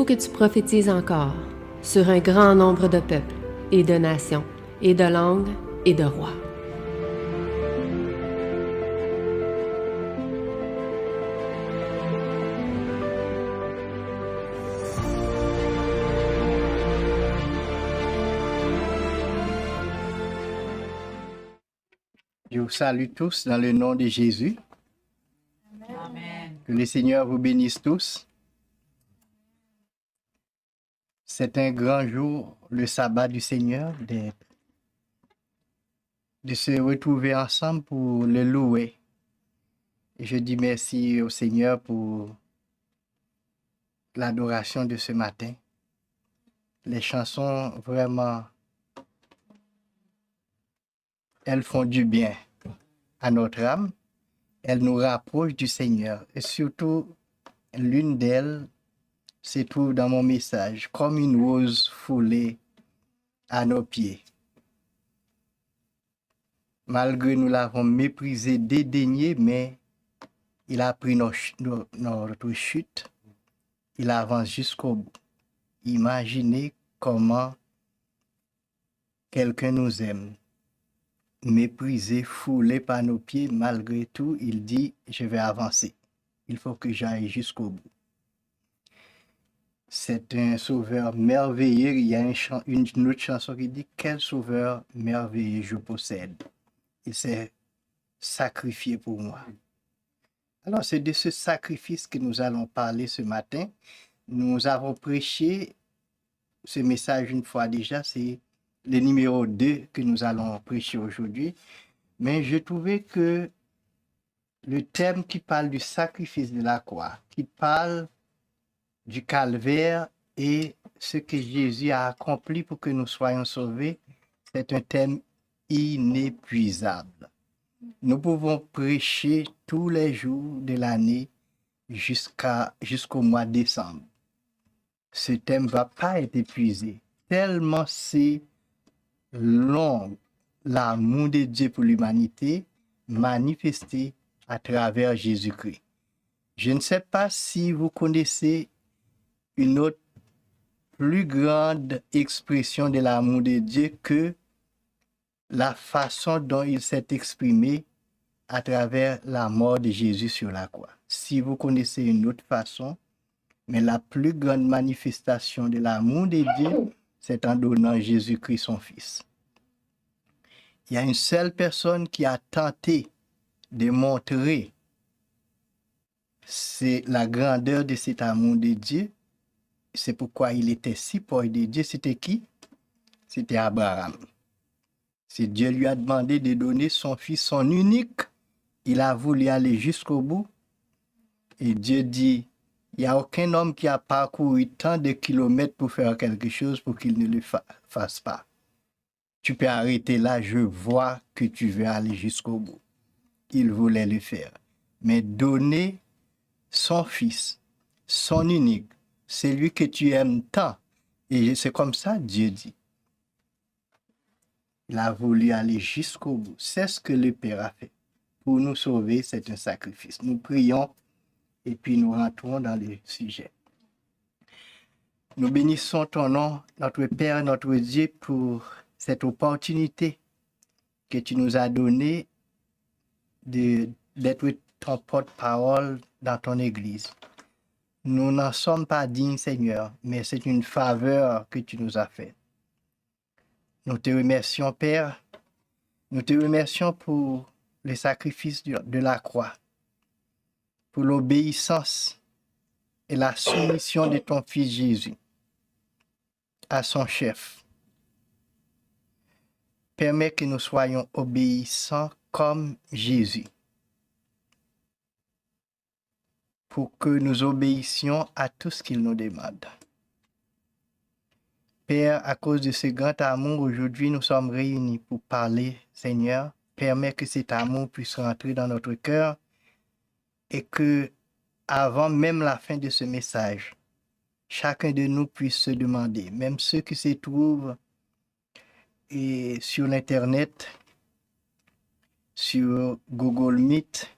faut que tu prophétises encore sur un grand nombre de peuples et de nations et de langues et de rois. Je vous salue tous dans le nom de Jésus. Amen. Que le Seigneur vous bénisse tous. C'est un grand jour, le sabbat du Seigneur, de se retrouver ensemble pour le louer. Et je dis merci au Seigneur pour l'adoration de ce matin. Les chansons, vraiment, elles font du bien à notre âme. Elles nous rapprochent du Seigneur. Et surtout, l'une d'elles se trouve dans mon message, comme une rose foulée à nos pieds. Malgré nous l'avons méprisé, dédaigné, mais il a pris notre chute, il avance jusqu'au bout. Imaginez comment quelqu'un nous aime, méprisé, foulé par nos pieds, malgré tout, il dit, je vais avancer. Il faut que j'aille jusqu'au bout. C'est un sauveur merveilleux. Il y a une autre chanson qui dit, quel sauveur merveilleux je possède. Il s'est sacrifié pour moi. Alors, c'est de ce sacrifice que nous allons parler ce matin. Nous avons prêché ce message une fois déjà, c'est le numéro 2 que nous allons prêcher aujourd'hui. Mais je trouvais que le thème qui parle du sacrifice de la croix, qui parle du calvaire et ce que Jésus a accompli pour que nous soyons sauvés, c'est un thème inépuisable. Nous pouvons prêcher tous les jours de l'année jusqu'au mois de décembre. Ce thème ne va pas être épuisé, tellement c'est long, l'amour de Dieu pour l'humanité manifesté à travers Jésus-Christ. Je ne sais pas si vous connaissez une autre plus grande expression de l'amour de Dieu que la façon dont il s'est exprimé à travers la mort de Jésus sur la croix. Si vous connaissez une autre façon, mais la plus grande manifestation de l'amour de Dieu, c'est en donnant Jésus-Christ son Fils. Il y a une seule personne qui a tenté de montrer la grandeur de cet amour de Dieu. C'est pourquoi il était si proche de Dieu. C'était qui? C'était Abraham. Si Dieu lui a demandé de donner son fils, son unique, il a voulu aller jusqu'au bout. Et Dieu dit, il n'y a aucun homme qui a parcouru tant de kilomètres pour faire quelque chose pour qu'il ne le fasse pas. Tu peux arrêter là, je vois que tu veux aller jusqu'au bout. Il voulait le faire. Mais donner son fils, son unique, celui que tu aimes tant. Et c'est comme ça Dieu dit. Il a voulu aller jusqu'au bout. C'est ce que le Père a fait. Pour nous sauver, c'est un sacrifice. Nous prions et puis nous rentrons dans le sujet. Nous bénissons ton nom, notre Père, notre Dieu, pour cette opportunité que tu nous as donnée d'être ton porte-parole dans ton Église. Nous n'en sommes pas dignes, Seigneur, mais c'est une faveur que tu nous as faite. Nous te remercions, Père. Nous te remercions pour le sacrifice de la croix, pour l'obéissance et la soumission de ton Fils Jésus à son chef. Permets que nous soyons obéissants comme Jésus, pour que nous obéissions à tout ce qu'il nous demande. Père, à cause de ce grand amour, aujourd'hui nous sommes réunis pour parler, Seigneur. Permets que cet amour puisse rentrer dans notre cœur et que, avant même la fin de ce message, chacun de nous puisse se demander, même ceux qui se trouvent sur l'Internet, sur Google Meet,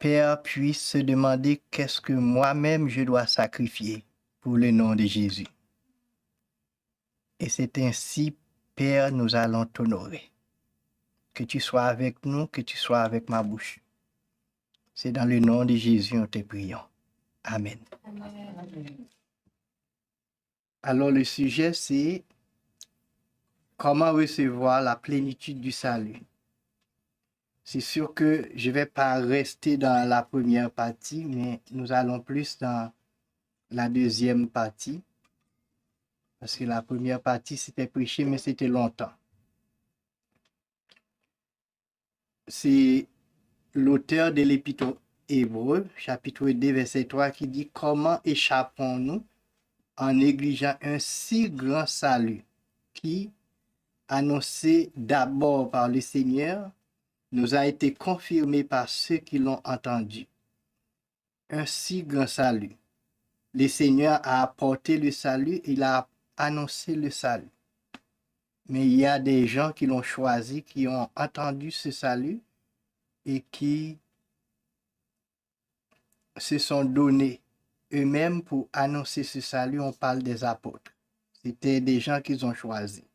Père puisse se demander qu'est-ce que moi-même je dois sacrifier pour le nom de Jésus. Et c'est ainsi, Père, nous allons t'honorer. Que tu sois avec nous, que tu sois avec ma bouche. C'est dans le nom de Jésus nous te prions. Amen. Amen. Alors le sujet, c'est comment recevoir la plénitude du salut. C'est sûr que je ne vais pas rester dans la première partie, mais nous allons plus dans la deuxième partie. Parce que la première partie, c'était prêché, mais c'était longtemps. C'est l'auteur de l'Épître Hébreux, chapitre 2, verset 3, qui dit « Comment échappons-nous en négligeant un si grand salut qui, annoncé d'abord par le Seigneur, nous a été confirmé par ceux qui l'ont entendu. Un si grand salut. Le Seigneur a apporté le salut, il a annoncé le salut. Mais il y a des gens qui l'ont choisi, qui ont entendu ce salut et qui se sont donnés eux-mêmes pour annoncer ce salut. On parle des apôtres. C'était des gens qu'ils ont choisis.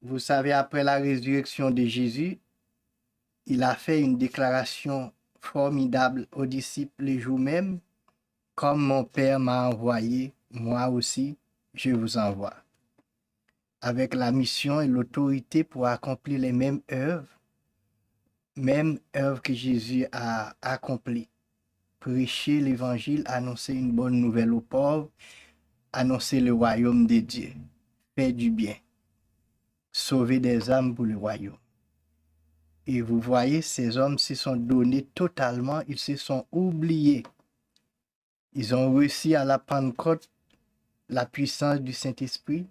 Vous savez, après la résurrection de Jésus, il a fait une déclaration formidable aux disciples le jour même. Comme mon Père m'a envoyé, moi aussi, je vous envoie. Avec la mission et l'autorité pour accomplir les mêmes œuvres que Jésus a accomplies. Prêcher l'évangile, annoncer une bonne nouvelle aux pauvres, annoncer le royaume de Dieu, faire du bien, sauver des âmes pour le royaume. Et vous voyez, ces hommes se sont donnés totalement, ils se sont oubliés. Ils ont réussi à la Pentecôte, la puissance du Saint-Esprit.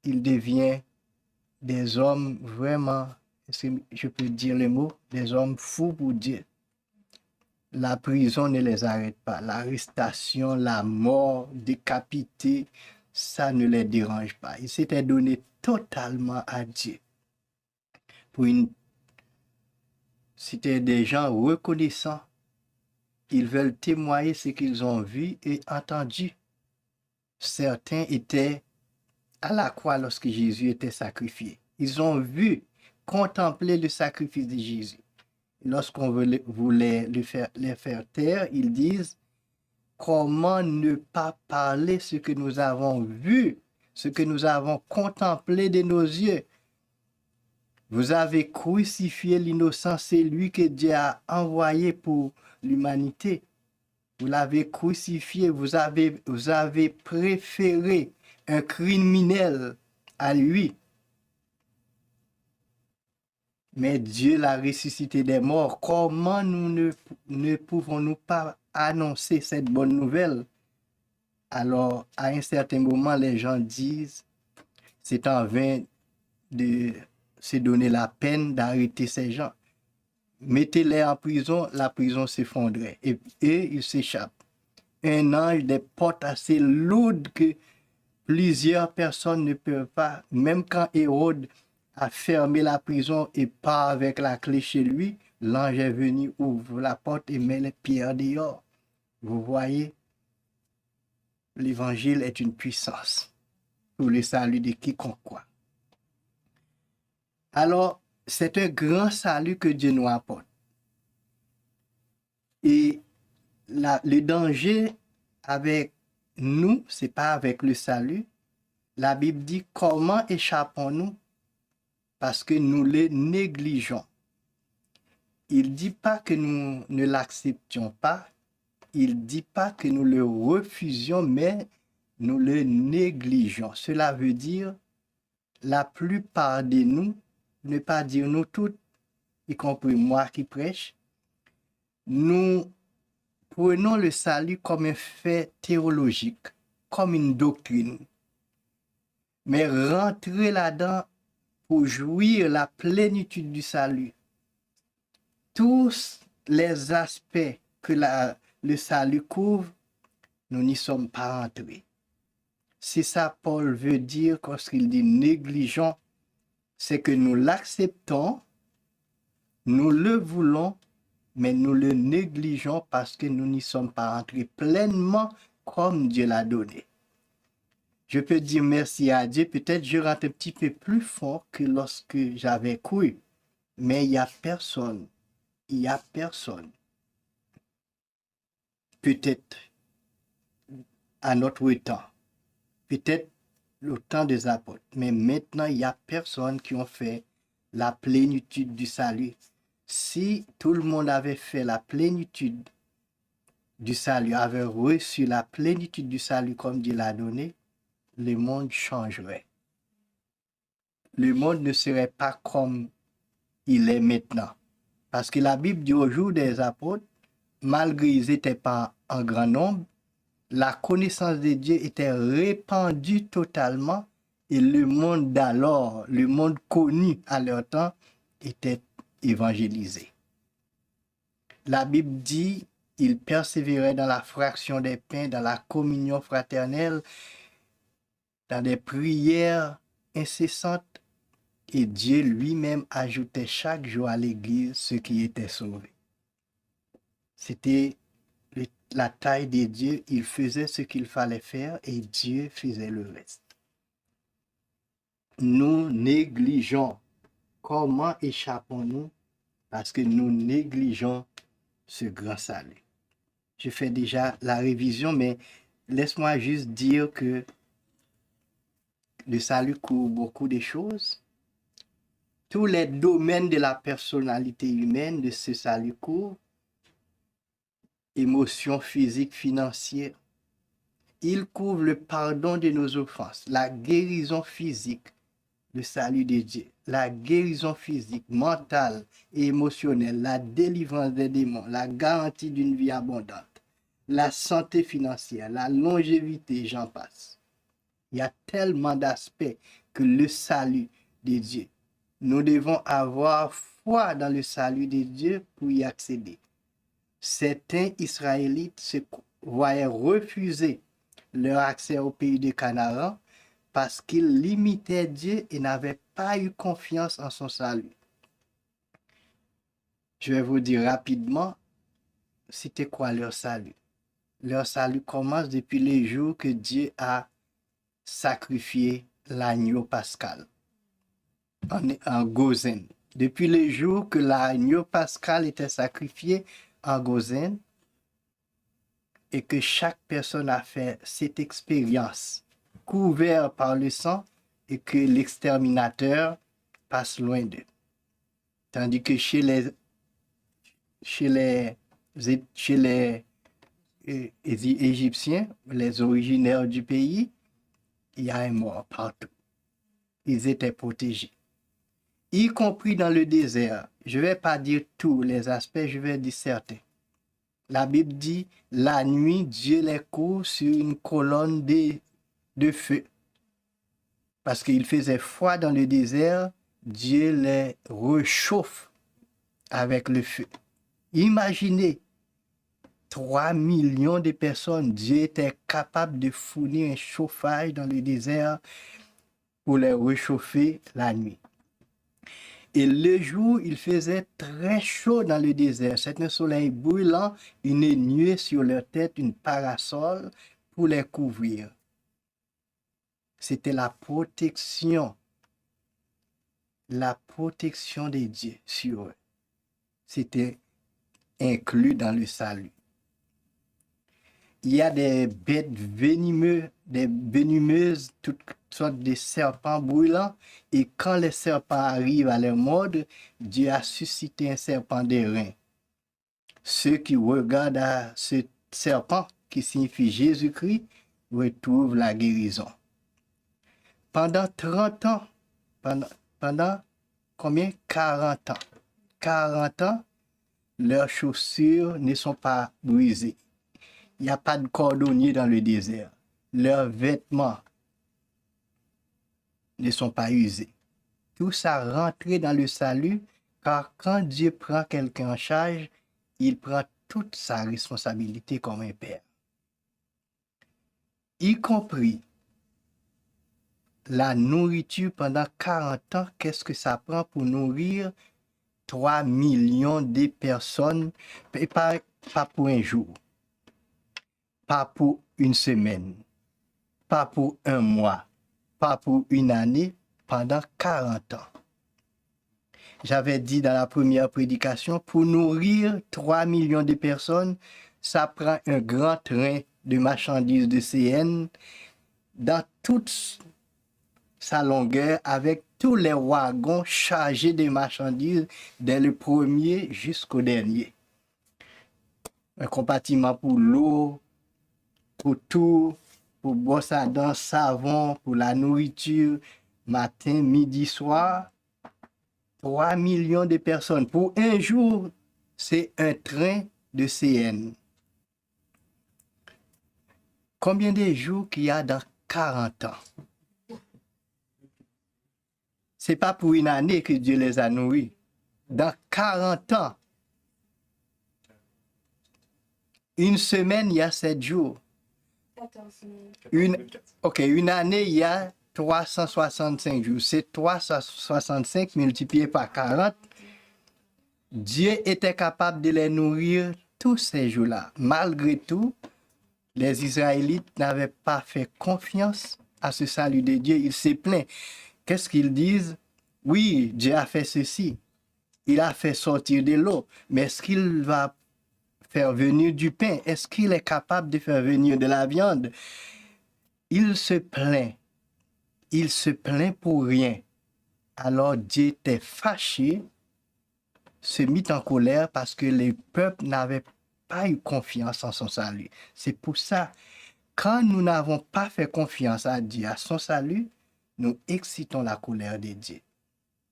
Ils deviennent des hommes vraiment, est-ce que je peux dire le mot, des hommes fous pour Dieu. La prison ne les arrête pas. L'arrestation, la mort, décapité, ça ne les dérange pas. Ils s'étaient donnés totalement à Dieu. C'était des gens reconnaissants. Ils veulent témoigner ce qu'ils ont vu et entendu. Certains étaient à la croix lorsque Jésus était sacrifié. Ils ont vu, contemplé le sacrifice de Jésus. Lorsqu'on voulait les faire taire, ils disent « Comment ne pas parler ce que nous avons vu, ce que nous avons contemplé de nos yeux ?» Vous avez crucifié l'innocent, c'est lui que Dieu a envoyé pour l'humanité. Vous l'avez crucifié, vous avez préféré un criminel à lui. Mais Dieu l'a ressuscité des morts. Comment nous ne pouvons-nous pas annoncer cette bonne nouvelle? Alors, à un certain moment, les gens disent, c'est en vain de se donner la peine d'arrêter ces gens. Mettez-les en prison, la prison s'effondrait. Et ils s'échappent. Un ange, des portes assez lourdes que plusieurs personnes ne peuvent pas, même quand Hérode a fermé la prison et part avec la clé chez lui, l'ange est venu, ouvre la porte et met les pierres dehors. Vous voyez, l'évangile est une puissance pour le salut de quiconque croit. Alors, c'est un grand salut que Dieu nous apporte. Et le danger avec nous, ce n'est pas avec le salut. La Bible dit comment échappons-nous? Parce que nous le négligeons. Il ne dit pas que nous ne l'acceptions pas. Il ne dit pas que nous le refusions, mais nous le négligeons. Cela veut dire la plupart de nous, ne pas dire nous toutes, y compris moi qui prêche, nous prenons le salut comme un fait théologique, comme une doctrine. Mais rentrer là-dedans pour jouir la plénitude du salut, tous les aspects que le salut couvre, nous n'y sommes pas entrés. C'est ça Paul veut dire lorsqu'il dit négligeons, c'est que nous l'acceptons, nous le voulons, mais nous le négligeons parce que nous n'y sommes pas entrés pleinement comme Dieu l'a donné. Je peux dire merci à Dieu, peut-être je rentre un petit peu plus fort que lorsque j'avais cru, mais il n'y a personne, peut-être à notre temps, peut-être le temps des apôtres, mais maintenant il n'y a personne qui ont fait la plénitude du salut. Si tout le monde avait fait la plénitude du salut, avait reçu la plénitude du salut comme Dieu l'a donné, le monde changerait. Le monde ne serait pas comme il est maintenant. Parce que la Bible dit au jour des apôtres, malgré ils n'étaient pas en grand nombre, la connaissance de Dieu était répandue totalement et le monde d'alors, le monde connu à leur temps, était évangélisé. La Bible dit, ils persévéraient dans la fraction des pains, dans la communion fraternelle, dans des prières incessantes, et Dieu lui-même ajoutait chaque jour à l'église ceux qui étaient sauvés. C'était la taille de Dieu, il faisait ce qu'il fallait faire et Dieu faisait le reste. Nous négligeons. Comment échappons-nous? Parce que nous négligeons ce grand salut. Je fais déjà la révision, mais laisse-moi juste dire que le salut couvre beaucoup de choses. Tous les domaines de la personnalité humaine de ce salut couvrent. Émotions physiques, financières. Il couvre le pardon de nos offenses, la guérison physique, le salut de Dieu, la guérison physique, mentale et émotionnelle, la délivrance des démons, la garantie d'une vie abondante, la santé financière, la longévité, j'en passe. Il y a tellement d'aspects que le salut de Dieu. Nous devons avoir foi dans le salut de Dieu pour y accéder. Certains Israélites se voyaient refuser leur accès au pays de Canaan parce qu'ils limitaient Dieu et n'avaient pas eu confiance en son salut. Je vais vous dire rapidement, c'était quoi leur salut? Leur salut commence depuis les jours que Dieu a sacrifié l'agneau pascal en Gozen. Depuis les jours que l'agneau pascal était sacrifié en Gozen et que chaque personne a fait cette expérience couverte par le sang et que l'exterminateur passe loin d'eux. Tandis que chez les Égyptiens, les originaires du pays, il y a un mort partout. Ils étaient protégés. Y compris dans le désert. Je ne vais pas dire tous les aspects, je vais dire certains. La Bible dit, la nuit, Dieu les couvre sur une colonne de feu. Parce qu'il faisait froid dans le désert, Dieu les réchauffe avec le feu. Imaginez, 3 millions de personnes, Dieu était capable de fournir un chauffage dans le désert pour les réchauffer la nuit. Et le jour, il faisait très chaud dans le désert. C'est un soleil brûlant, une nuée sur leur tête, une parasole pour les couvrir. C'était la protection de Dieu sur eux. C'était inclus dans le salut. Il y a des bêtes venimeuses, toutes sortes de serpents brûlants. Et quand les serpents arrivent à leur mode, Dieu a suscité un serpent d'airain. Ceux qui regardent à ce serpent, qui signifie Jésus-Christ, retrouvent la guérison. Pendant 30 ans, pendant combien? 40 ans. 40 ans, leurs chaussures ne sont pas brisées. Il n'y a pas de cordonnier dans le désert. Leurs vêtements ne sont pas usés. Tout ça rentrait dans le salut, car quand Dieu prend quelqu'un en charge, il prend toute sa responsabilité comme un père. Y compris la nourriture pendant 40 ans, qu'est-ce que ça prend pour nourrir 3 millions de personnes, et pas pour un jour, pas pour une semaine, pas pour un mois, pas pour une année, pendant 40 ans. J'avais dit dans la première prédication, pour nourrir 3 millions de personnes, ça prend un grand train de marchandises de CN dans toute sa longueur avec tous les wagons chargés de marchandises dès le premier jusqu'au dernier. Un compartiment pour l'eau, pour tout, pour brosse à dents, savon, pour la nourriture, matin, midi, soir. 3 millions de personnes. Pour un jour, c'est un train de CN. Combien de jours qu'il y a dans 40 ans? Ce n'est pas pour une année que Dieu les a nourris. Dans 40 ans, une semaine, il y a 7 jours. Une année, il y a 365 jours. C'est 365 multiplié par 40. Dieu était capable de les nourrir tous ces jours-là. Malgré tout, les Israélites n'avaient pas fait confiance à ce salut de Dieu. Ils se plaignent. Qu'est-ce qu'ils disent? Oui, Dieu a fait ceci. Il a fait sortir de l'eau. Mais est-ce qu'il va faire venir du pain? Est-ce qu'il est capable de faire venir de la viande? Il se plaint. Il se plaint pour rien. Alors Dieu était fâché, se mit en colère parce que les peuples n'avaient pas eu confiance en son salut. C'est pour ça, quand nous n'avons pas fait confiance à Dieu, à son salut, nous excitons la colère de Dieu.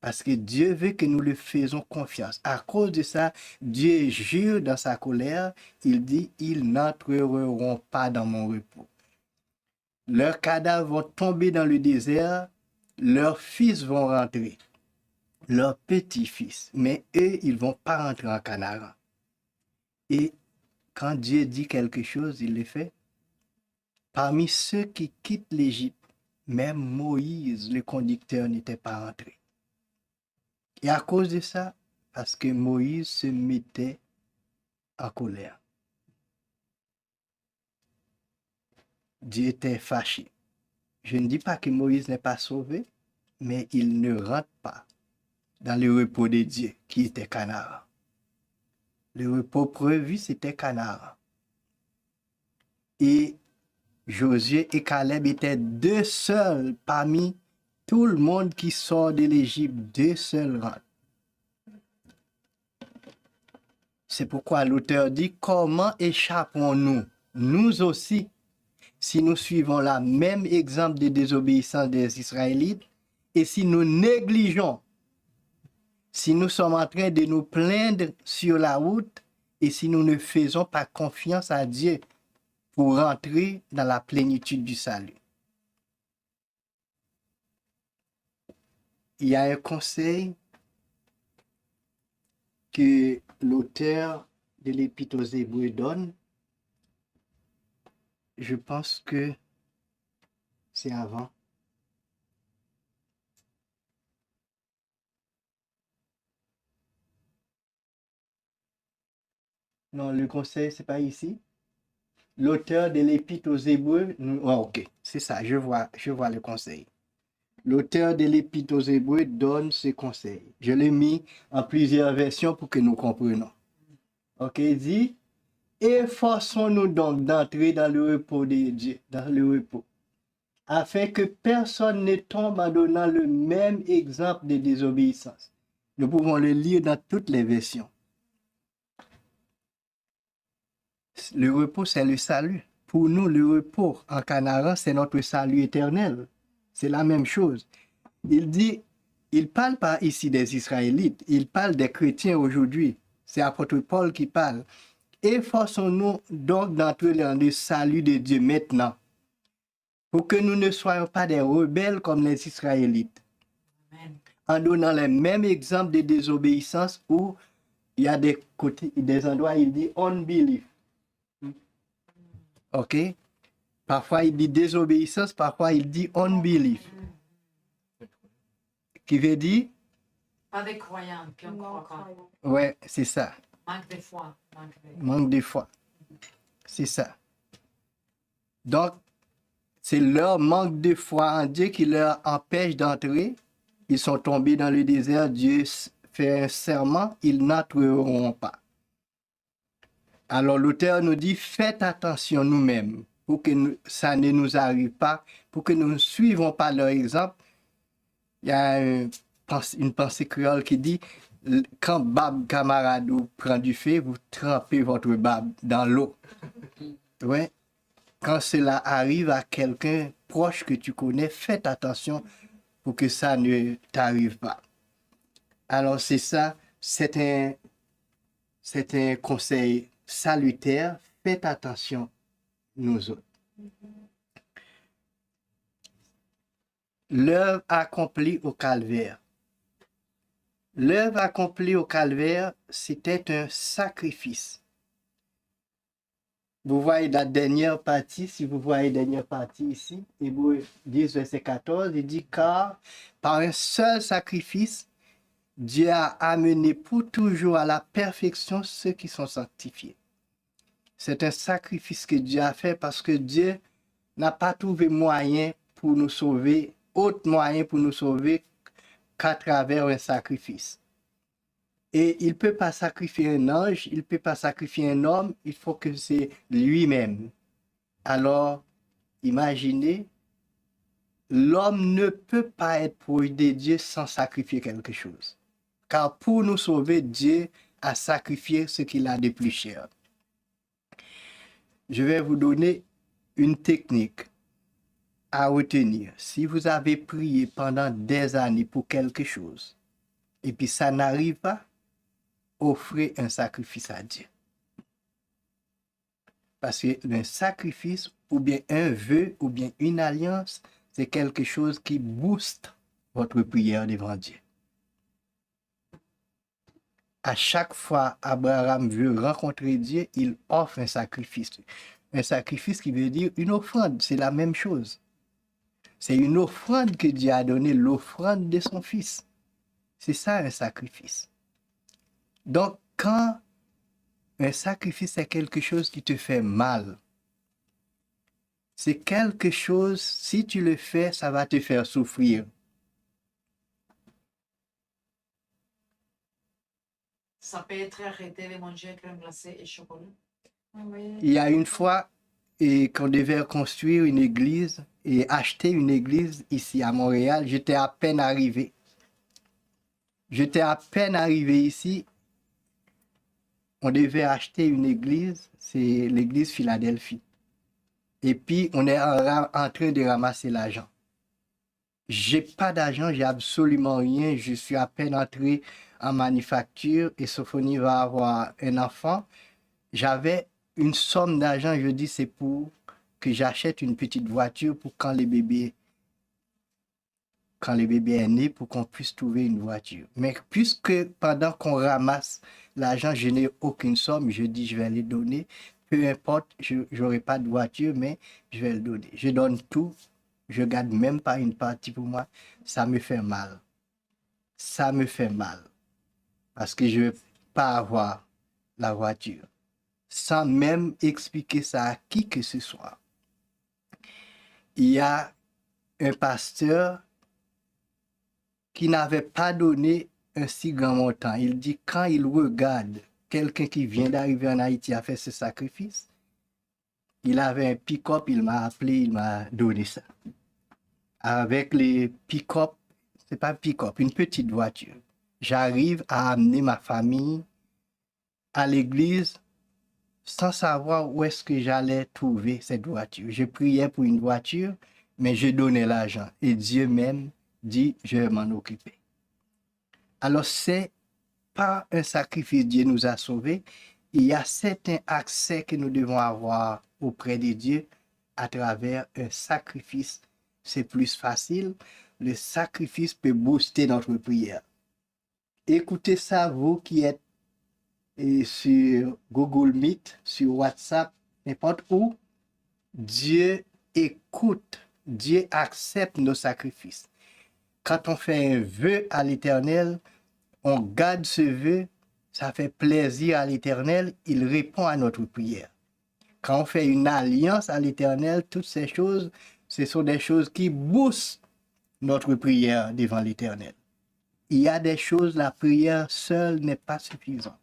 Parce que Dieu veut que nous lui faisons confiance. À cause de ça, Dieu jure dans sa colère, il dit, ils n'entreront pas dans mon repos. Leurs cadavres vont tomber dans le désert, leurs fils vont rentrer, leurs petits-fils, mais eux, ils ne vont pas rentrer en Canaan. Et quand Dieu dit quelque chose, il le fait. Parmi ceux qui quittent l'Égypte, même Moïse, le conducteur, n'était pas rentré. Et à cause de ça, parce que Moïse se mettait en colère. Dieu était fâché. Je ne dis pas que Moïse n'est pas sauvé, mais il ne rentre pas dans le repos de Dieu, qui était Canaan. Le repos prévu, c'était Canaan. Et Josué et Caleb étaient deux seuls parmi tout le monde qui sort de l'Égypte, deux seuls rentrent. C'est pourquoi l'auteur dit, comment échappons-nous, nous aussi, si nous suivons le même exemple de désobéissance des Israélites et si nous négligeons, si nous sommes en train de nous plaindre sur la route et si nous ne faisons pas confiance à Dieu pour rentrer dans la plénitude du salut. Il y a un conseil que l'auteur de l'Épître aux Hébreux donne. Je pense que c'est avant. Non, le conseil, c'est pas ici. L'auteur de l'Épître aux Hébreux, ok, c'est ça, je vois le conseil. L'auteur de l'Épître aux Hébreux donne ce conseil. Je l'ai mis en plusieurs versions pour que nous comprenions. Ok, il dit, efforçons-nous donc d'entrer dans le repos de Dieu, dans le repos, afin que personne ne tombe en donnant le même exemple de désobéissance. Nous pouvons le lire dans toutes les versions. Le repos, c'est le salut. Pour nous, le repos en Canaan, c'est notre salut éternel. C'est la même chose. Il dit, il ne parle pas ici des Israélites, il parle des chrétiens aujourd'hui. C'est l'apôtre Paul qui parle. Efforçons-nous donc d'entrer dans le salut de Dieu maintenant, pour que nous ne soyons pas des rebelles comme les Israélites. Amen. En donnant les mêmes exemples de désobéissance où il y a des côtés, des endroits où il dit unbelief. Ok? Parfois il dit désobéissance, parfois il dit unbelief. Qui veut dire Pas des croyants qui ne croient pas. Ouais, c'est ça. Manque de foi. Manque de foi. C'est ça. Donc, c'est leur manque de foi en Dieu qui leur empêche d'entrer. Ils sont tombés dans le désert. Dieu fait un serment, ils n'entreront pas. Alors l'auteur nous dit, faites attention nous-mêmes pour que ça ne nous arrive pas, pour que nous ne suivons pas leur exemple. Il y a une pensée créole qui dit, quand Bab camarade prend du feu, vous trempez votre Bab dans l'eau. Ouais. Quand cela arrive à quelqu'un proche que tu connais, faites attention pour que ça ne t'arrive pas. Alors c'est ça, c'est un conseil salutaire. Faites attention, nous autres. L'œuvre accomplie au calvaire. L'œuvre accomplie au calvaire, c'était un sacrifice. Vous voyez la dernière partie, si vous voyez la dernière partie ici, Hébreux 10, verset 14, il dit, car par un seul sacrifice, Dieu a amené pour toujours à la perfection ceux qui sont sanctifiés. C'est un sacrifice que Dieu a fait parce que Dieu n'a pas trouvé moyen pour nous sauver, autre moyen pour nous sauver qu'à travers un sacrifice. Et il ne peut pas sacrifier un ange, il ne peut pas sacrifier un homme, il faut que c'est lui-même. Alors, imaginez, l'homme ne peut pas être proche de Dieu sans sacrifier quelque chose. Car pour nous sauver, Dieu a sacrifié ce qu'il a de plus cher. Je vais vous donner une technique à retenir. Si vous avez prié pendant des années pour quelque chose, et puis ça n'arrive pas, offrez un sacrifice à Dieu. Parce qu'un sacrifice, ou bien un vœu, ou bien une alliance, c'est quelque chose qui booste votre prière devant Dieu. À chaque fois Abraham veut rencontrer Dieu, il offre un sacrifice. Un sacrifice qui veut dire une offrande, c'est la même chose. C'est une offrande que Dieu a donnée, l'offrande de son fils. C'est ça un sacrifice. Donc, quand un sacrifice est quelque chose qui te fait mal, c'est quelque chose, si tu le fais, ça va te faire souffrir. Ça peut être arrêté de manger crème glacée et chocolat. Il y a une fois qu'on devait construire une église et acheter une église ici à Montréal, j'étais à peine arrivé. Ici. On devait acheter une église, c'est l'église Philadelphie. Et puis, on est en train de ramasser l'argent. J'ai pas d'argent, j'ai absolument rien. Je suis à peine entré en manufacture et Sophonie va avoir un enfant. J'avais une somme d'argent, je dis, c'est pour que j'achète une petite voiture pour quand le bébé est né, pour qu'on puisse trouver une voiture. Mais puisque pendant qu'on ramasse l'argent, je n'ai aucune somme, je dis, je vais les donner. Peu importe, je n'aurai pas de voiture, mais je vais le donner. Je donne tout, je ne garde même pas une partie pour moi. Ça me fait mal. Ça me fait mal. Parce que je ne veux pas avoir la voiture. Sans même expliquer ça à qui que ce soit. Il y a un pasteur qui n'avait pas donné un si grand montant. Il dit, quand il regarde quelqu'un qui vient d'arriver en Haïti à faire ce sacrifice, il avait un pick-up, il m'a appelé, il m'a donné ça. Avec les pick-up, c'est pas un pick-up, une petite voiture. J'arrive à amener ma famille à l'église sans savoir où est-ce que j'allais trouver cette voiture. Je priais pour une voiture, mais je donnais l'argent. Et Dieu même dit, je vais m'en occuper. Alors, c'est pas un sacrifice, Dieu nous a sauvés. Il y a certains accès que nous devons avoir auprès de Dieu à travers un sacrifice. C'est plus facile. Le sacrifice peut booster notre prière. Écoutez ça, vous qui êtes sur Google Meet, sur WhatsApp, n'importe où. Dieu écoute, Dieu accepte nos sacrifices. Quand on fait un vœu à l'Éternel, on garde ce vœu, ça fait plaisir à l'Éternel, il répond à notre prière. Quand on fait une alliance à l'Éternel, toutes ces choses, ce sont des choses qui boostent notre prière devant l'Éternel. Il y a des choses, la prière seule n'est pas suffisante.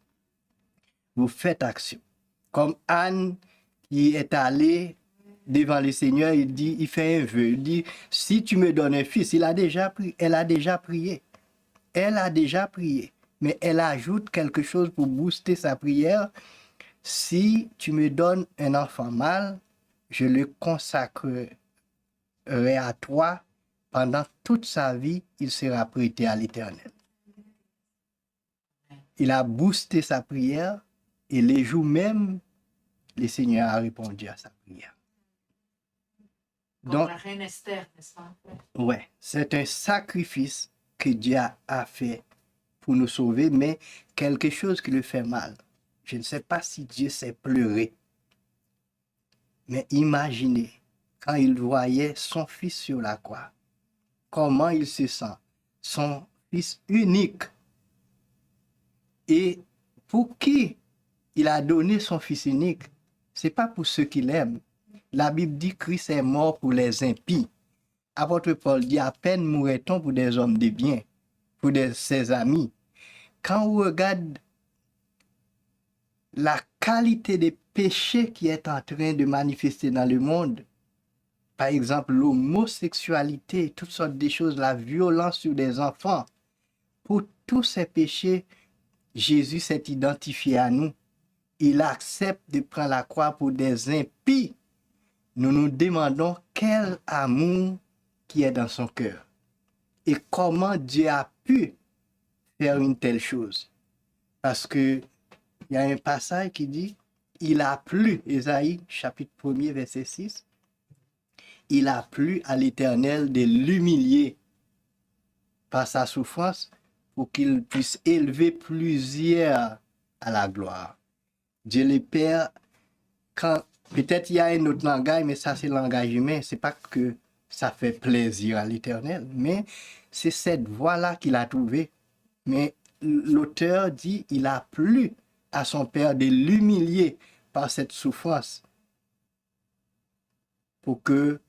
Vous faites action. Comme Anne qui est allée devant le Seigneur, il fait un vœu. Il dit, si tu me donnes un fils, elle a déjà prié. Elle a déjà prié. Mais elle ajoute quelque chose pour booster sa prière. Si tu me donnes un enfant mâle, je le consacrerai à toi. Pendant toute sa vie, il sera prêté à l'Éternel. Il a boosté sa prière et les jours même, le Seigneur a répondu à sa prière. Comme Donc, la reine Esther, n'est-ce pas? ouais, c'est un sacrifice que Dieu a fait pour nous sauver, mais quelque chose qui le fait mal. Je ne sais pas si Dieu s'est pleuré, mais imaginez, quand il voyait son fils sur la croix, comment il se sent, son fils unique. Et pour qui il a donné son fils unique, c'est pas pour ceux qu'il aime. La Bible dit que Christ est mort pour les impies. Apôtre Paul dit, à peine mourrait-on pour des hommes de bien, pour ses amis. Quand on regarde la qualité des péchés qui est en train de manifester dans le monde, par exemple l'homosexualité, toutes sortes de choses, la violence sur des enfants, pour tous ces péchés, Jésus s'est identifié à nous. Il accepte de prendre la croix pour des impies. Nous nous demandons quel amour qui est dans son cœur et comment Dieu a pu faire une telle chose. Parce que il y a un passage qui dit, il a plu, Ésaïe chapitre 1er verset 6, il a plu à l'Éternel de l'humilier par sa souffrance pour qu'il puisse élever plusieurs à la gloire. Dieu le Père, quand peut-être il y a un autre langage, mais ça c'est le langage humain, c'est pas que ça fait plaisir à l'Éternel, mais c'est cette voie-là qu'il a trouvée. Mais l'auteur dit, il a plu à son Père de l'humilier par cette souffrance pour que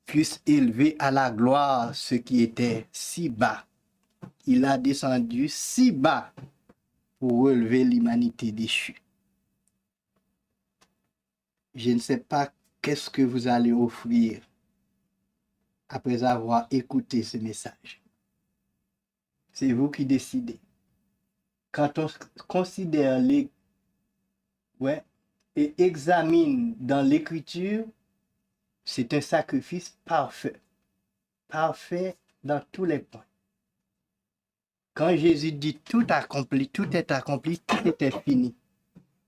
puisse élever à la gloire ce qui était si bas. Il a descendu si bas pour relever l'humanité déchue. Je ne sais pas qu'est-ce que vous allez offrir après avoir écouté ce message. C'est vous qui décidez. Quand on considère et examine dans l'Écriture, c'est un sacrifice parfait. Parfait dans tous les points. Quand Jésus dit tout accompli, tout est accompli, tout était fini.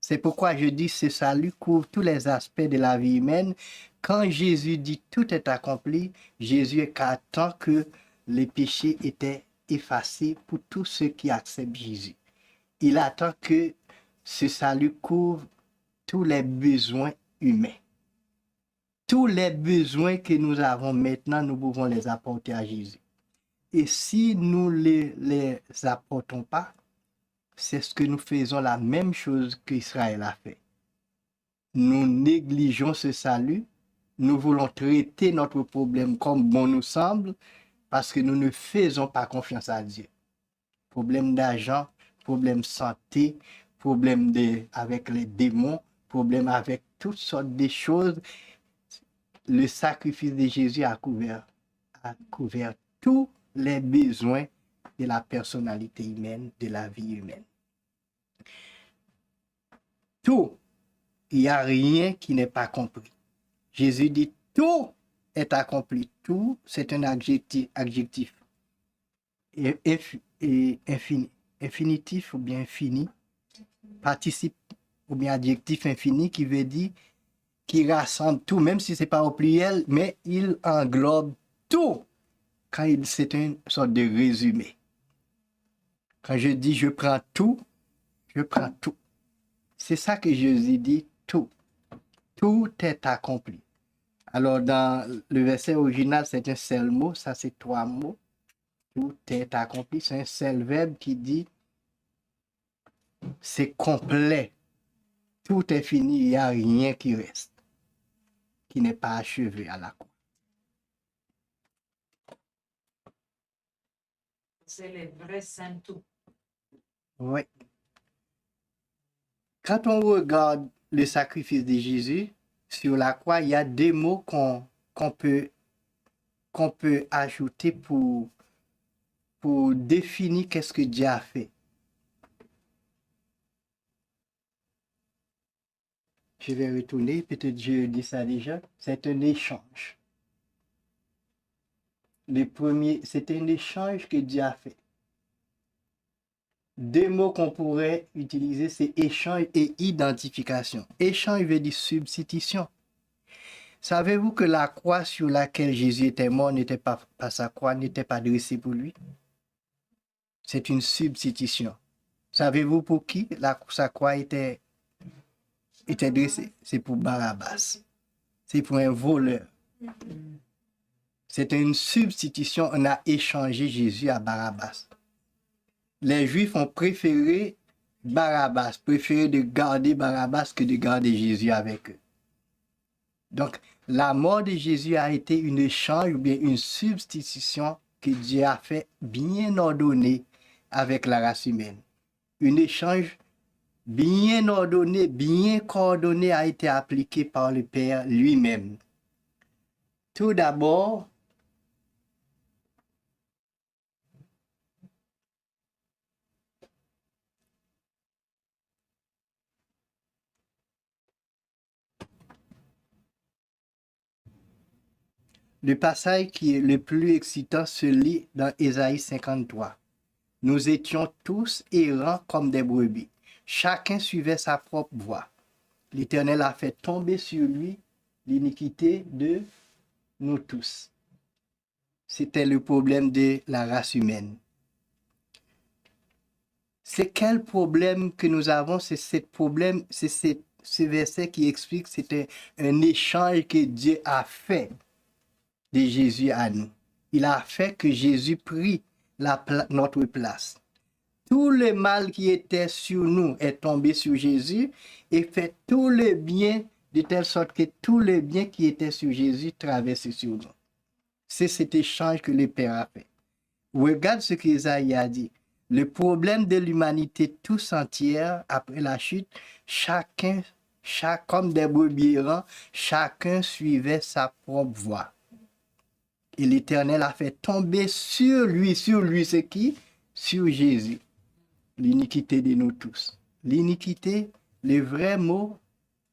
C'est pourquoi je dis ce salut couvre tous les aspects de la vie humaine. Quand Jésus dit tout est accompli, Jésus attend que les péchés étaient effacés pour tous ceux qui acceptent Jésus. Il attend que ce salut couvre tous les besoins humains. Tous les besoins que nous avons maintenant, nous pouvons les apporter à Jésus. Et si nous ne les apportons pas, c'est ce que nous faisons la même chose qu'Israël a fait. Nous négligeons ce salut, nous voulons traiter notre problème comme bon nous semble, parce que nous ne faisons pas confiance à Dieu. Problème d'argent, problème de santé, problème avec les démons, problème avec toutes sortes de choses. Le sacrifice de Jésus a couvert tous les besoins de la personnalité humaine, de la vie humaine. Tout, il n'y a rien qui n'est pas compris. Jésus dit tout est accompli. Tout, c'est un adjectif et infini, infinitif ou bien infini, participe ou bien adjectif infini qui veut dire qui rassemble tout, même si ce n'est pas au pluriel, mais il englobe tout. Quand c'est une sorte de résumé. Quand je dis je prends tout, je prends tout. C'est ça que Jésus dit, tout. Tout est accompli. Alors dans le verset original, c'est un seul mot, ça c'est 3 mots. Tout est accompli. C'est un seul verbe qui dit c'est complet. Tout est fini, il n'y a rien qui reste, qui n'est pas achevé à la croix. C'est le vrai saint tout. Oui. Quand on regarde le sacrifice de Jésus sur la croix, il y a des mots qu'on peut ajouter pour définir qu'est-ce que Dieu a fait. Je vais retourner, peut-être je dis ça déjà. C'est un échange. Le premier, c'est un échange que Dieu a fait. Deux mots qu'on pourrait utiliser, c'est échange et identification. Échange veut dire substitution. Savez-vous que la croix sur laquelle Jésus était mort n'était pas sa croix, n'était pas dressée pour lui? C'est une substitution. Savez-vous pour qui sa croix était dressée? C'est pour Barabbas. C'est pour un voleur. C'est une substitution. On a échangé Jésus à Barabbas. Les Juifs ont préféré Barabbas, préféré de garder Barabbas que de garder Jésus avec eux. Donc, la mort de Jésus a été une échange ou bien une substitution que Dieu a fait bien ordonnée avec la race humaine. Un échange bien ordonné, bien coordonné a été appliqué par le Père lui-même. Tout d'abord, le passage qui est le plus excitant se lit dans Ésaïe 53. Nous étions tous errants comme des brebis. Chacun suivait sa propre voie. L'Éternel a fait tomber sur lui l'iniquité de nous tous. C'était le problème de la race humaine. C'est quel problème que nous avons? C'est ce verset qui explique que c'était un échange que Dieu a fait de Jésus à nous. Il a fait que Jésus prit notre place. Tout le mal qui était sur nous est tombé sur Jésus et fait tout le bien de telle sorte que tout le bien qui était sur Jésus traverse sur nous. C'est cet échange que le Père a fait. Regarde ce qu'Ésaïe a dit. Le problème de l'humanité tous entière, après la chute, comme des brebis errants, chacun suivait sa propre voie. Et l'Éternel a fait tomber sur lui, c'est qui? Sur Jésus. L'iniquité de nous tous. L'iniquité, le vrai mot,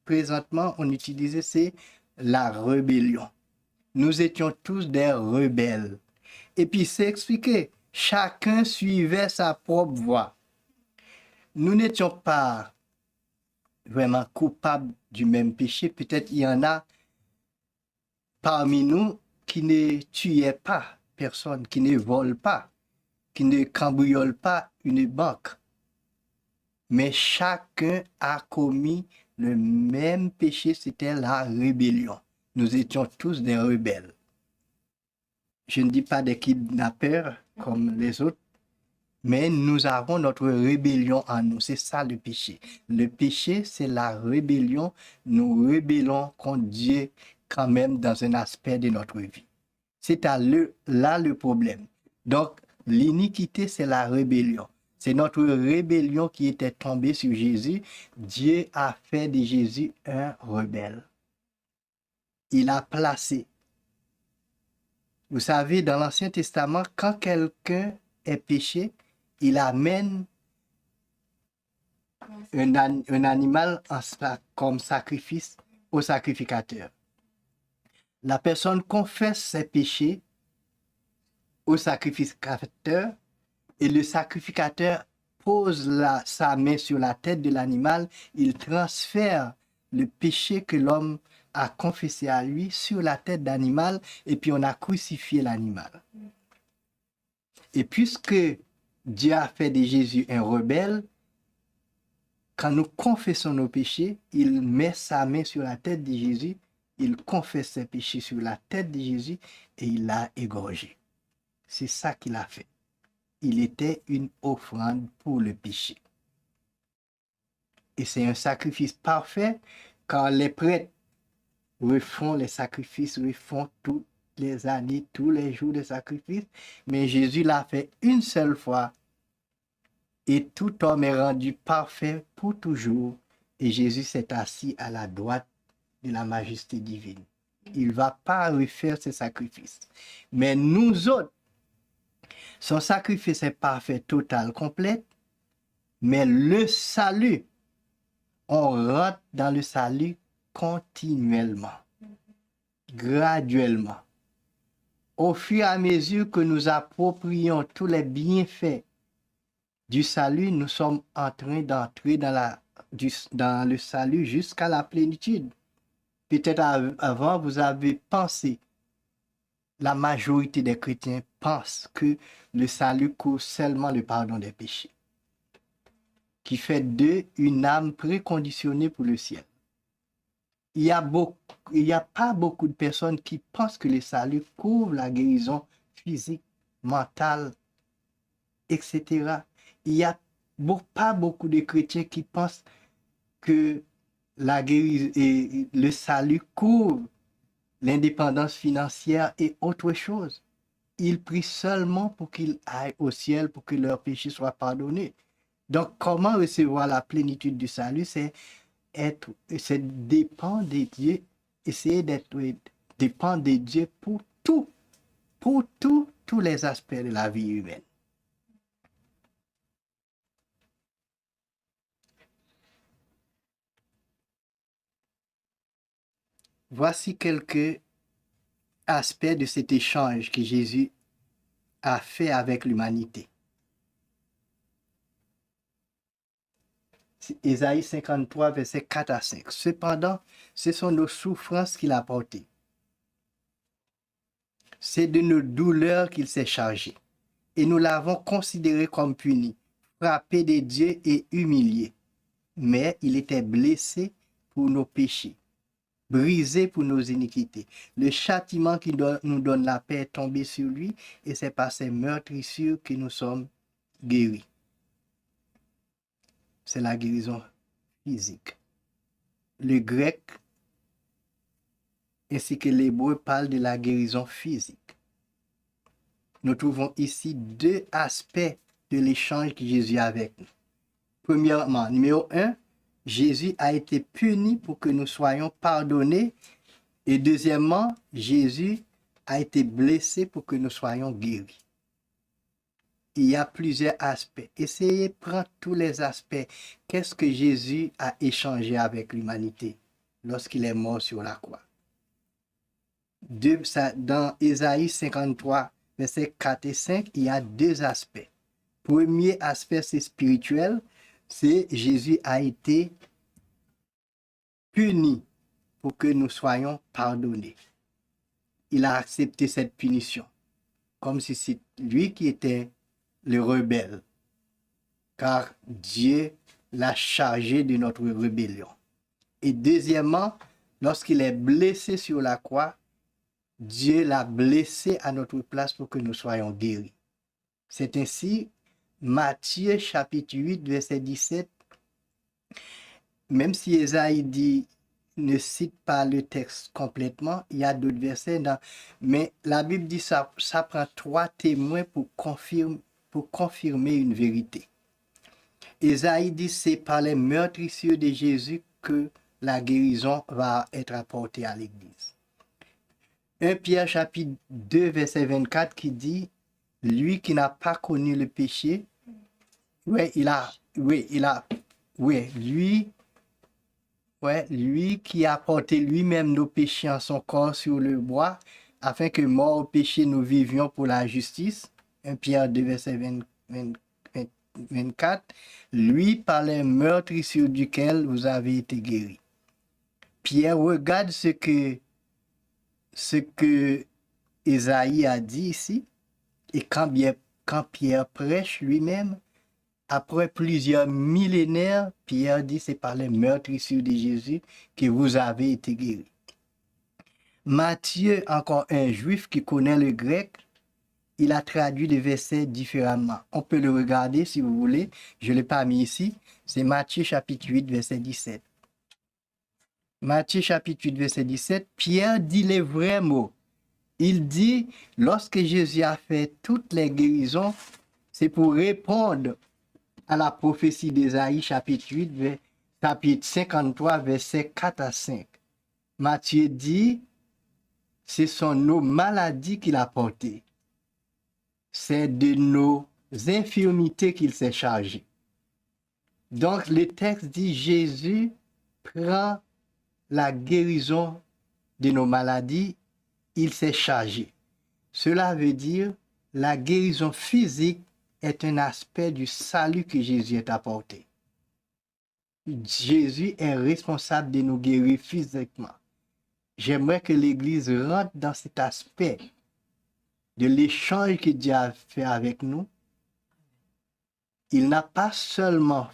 présentement, on utilisait, c'est la rébellion. Nous étions tous des rebelles. Et puis, c'est expliqué, chacun suivait sa propre voie. Nous n'étions pas vraiment coupables du même péché. Peut-être il y en a parmi nous qui ne tuaient pas personne, qui ne volent pas, qui ne cambriolent pas une banque. Mais chacun a commis le même péché, c'était la rébellion. Nous étions tous des rebelles. Je ne dis pas des kidnappeurs comme les autres, mais nous avons notre rébellion en nous. C'est ça le péché. Le péché, c'est la rébellion. Nous rébellons contre Dieu quand même dans un aspect de notre vie. C'est là le problème. Donc, l'iniquité, c'est la rébellion. C'est notre rébellion qui était tombée sur Jésus. Dieu a fait de Jésus un rebelle. Il a placé. Vous savez, dans l'Ancien Testament, quand quelqu'un est péché, il amène un animal comme sacrifice au sacrificateur. La personne confesse ses péchés au sacrificateur et le sacrificateur pose sa main sur la tête de l'animal. Il transfère le péché que l'homme a confessé à lui sur la tête d'animal et puis on a crucifié l'animal. Et puisque Dieu a fait de Jésus un rebelle, quand nous confessons nos péchés, il met sa main sur la tête de Jésus, il confesse ses péchés sur la tête de Jésus et il l'a égorgé. C'est ça qu'il a fait. Il était une offrande pour le péché. Et c'est un sacrifice parfait car les prêtres refont les sacrifices, refont toutes les années, tous les jours de sacrifice. Mais Jésus l'a fait une seule fois et tout homme est rendu parfait pour toujours. Et Jésus s'est assis à la droite de la majesté divine. Il ne va pas refaire ses sacrifices. Mais nous autres, son sacrifice est parfait, total, complet. Mais le salut, on rentre dans le salut continuellement, graduellement. Au fur et à mesure que nous approprions tous les bienfaits du salut, nous sommes en train d'entrer dans le salut jusqu'à la plénitude. Peut-être avant, vous avez pensé, la majorité des chrétiens pensent que le salut couvre seulement le pardon des péchés, qui fait d'eux une âme préconditionnée pour le ciel. Il n'y a pas beaucoup de personnes qui pensent que le salut couvre la guérison physique, mentale, etc. Il n'y a pas beaucoup de chrétiens qui pensent que la guérison et le salut couvre l'indépendance financière et autre chose. Ils prient seulement pour qu'ils aillent au ciel, pour que leurs péchés soient pardonnés. Donc, comment recevoir la plénitude du salut? C'est dépendre de Dieu, essayer d'être dépendre de Dieu pour tous les aspects de la vie humaine. Voici quelques aspects de cet échange que Jésus a fait avec l'humanité. Ésaïe 53, versets 4 à 5. Cependant, ce sont nos souffrances qu'il a portées. C'est de nos douleurs qu'il s'est chargé. Et nous l'avons considéré comme puni, frappé de Dieu et humilié. Mais il était blessé pour nos péchés, brisé pour nos iniquités. Le châtiment qui nous donne la paix est tombé sur lui, et c'est par ses meurtrissures que nous sommes guéris. C'est la guérison physique. Le grec ainsi que l'hébreu parlent de la guérison physique. Nous trouvons ici deux aspects de l'échange que Jésus a avec nous. Premièrement, numéro 1, Jésus a été puni pour que nous soyons pardonnés. Et deuxièmement, Jésus a été blessé pour que nous soyons guéris. Il y a plusieurs aspects. Essayez de prendre tous les aspects. Qu'est-ce que Jésus a échangé avec l'humanité lorsqu'il est mort sur la croix? Dans Ésaïe 53, versets 4 et 5, il y a deux aspects. Premier aspect, c'est spirituel. C'est Jésus a été puni pour que nous soyons pardonnés. Il a accepté cette punition, comme si c'est lui qui était le rebelle, car Dieu l'a chargé de notre rébellion. Et deuxièmement, lorsqu'il est blessé sur la croix, Dieu l'a blessé à notre place pour que nous soyons guéris. C'est ainsi, Matthieu chapitre 8, verset 17, même si Ésaïe ne cite pas le texte complètement, il y a d'autres versets, mais la Bible dit ça prend 3 témoins pour confirmer une vérité. Ésaïe dit c'est par les meurtrissures de Jésus que la guérison va être apportée à l'Église. 1 Pierre chapitre 2 verset 24 qui dit lui qui n'a pas connu le péché, lui qui a porté lui-même nos péchés en son corps sur le bois, afin que mort au péché nous vivions pour la justice. 1 Pierre 2 verset 24, lui par les meurtrissures duquel vous avez été guéris. Pierre regarde ce que Ésaïe a dit ici, et quand Pierre prêche lui-même, après plusieurs millénaires, Pierre dit c'est par les meurtrissures de Jésus que vous avez été guéris. Matthieu, encore un juif qui connaît le grec, il a traduit les versets différemment. On peut le regarder si vous voulez. Je ne l'ai pas mis ici. C'est Matthieu chapitre 8, verset 17. Matthieu chapitre 8, verset 17, Pierre dit les vrais mots. Il dit, lorsque Jésus a fait toutes les guérisons, c'est pour répondre à la prophétie d'Ésaïe chapitre 8, chapitre 53, verset 4 à 5. Matthieu dit, ce sont nos maladies qu'il a portées. C'est de nos infirmités qu'il s'est chargé. Donc, le texte dit, Jésus prend la guérison de nos maladies, il s'est chargé. Cela veut dire, la guérison physique est un aspect du salut que Jésus a apporté. Jésus est responsable de nous guérir physiquement. J'aimerais que l'Église rentre dans cet aspect de l'échange que Dieu a fait avec nous. Il n'a pas seulement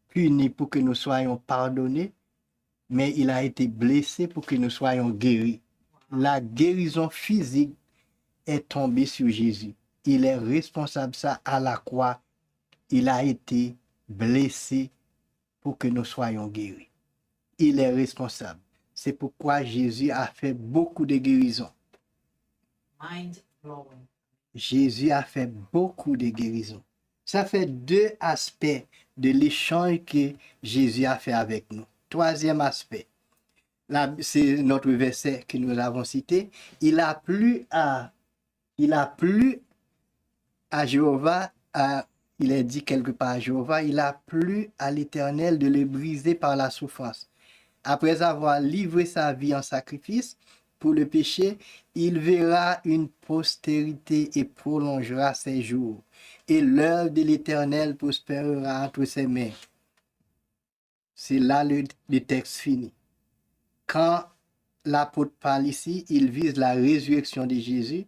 puni pour que nous soyons pardonnés, mais il a été blessé pour que nous soyons guéris. La guérison physique est tombée sur Jésus. Il est responsable de ça à la croix. Il a été blessé pour que nous soyons guéris. Il est responsable. C'est pourquoi Jésus a fait beaucoup de guérisons. Mind blowing. Jésus a fait beaucoup de guérisons. Ça fait deux aspects de l'échange que Jésus a fait avec nous. Troisième aspect, là, c'est notre verset que nous avons cité. Il a plu à Jéhovah, il est dit quelque part à Jéhovah, il a plu à l'Éternel de le briser par la souffrance. Après avoir livré sa vie en sacrifice pour le péché, il verra une postérité et prolongera ses jours. Et l'œuvre de l'Éternel prospérera entre ses mains. C'est là le texte fini. Quand l'apôtre parle ici, il vise la résurrection de Jésus.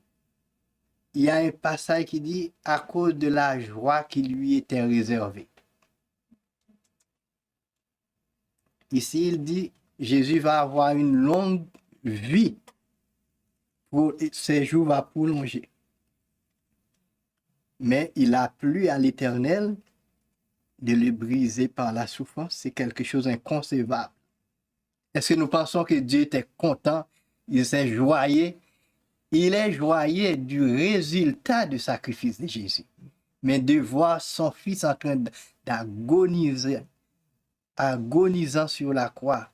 Il y a un passage qui dit « à cause de la joie qui lui était réservée ». Ici, il dit Jésus va avoir une longue vie. Ses jours vont prolonger. Mais il a plu à l'Éternel de le briser par la souffrance. C'est quelque chose d'inconcevable. Est-ce que nous pensons que Dieu était content? Il s'est joyeux? Il est joyeux du résultat du sacrifice de Jésus. Mais de voir son fils en train d'agoniser, agonisant sur la croix,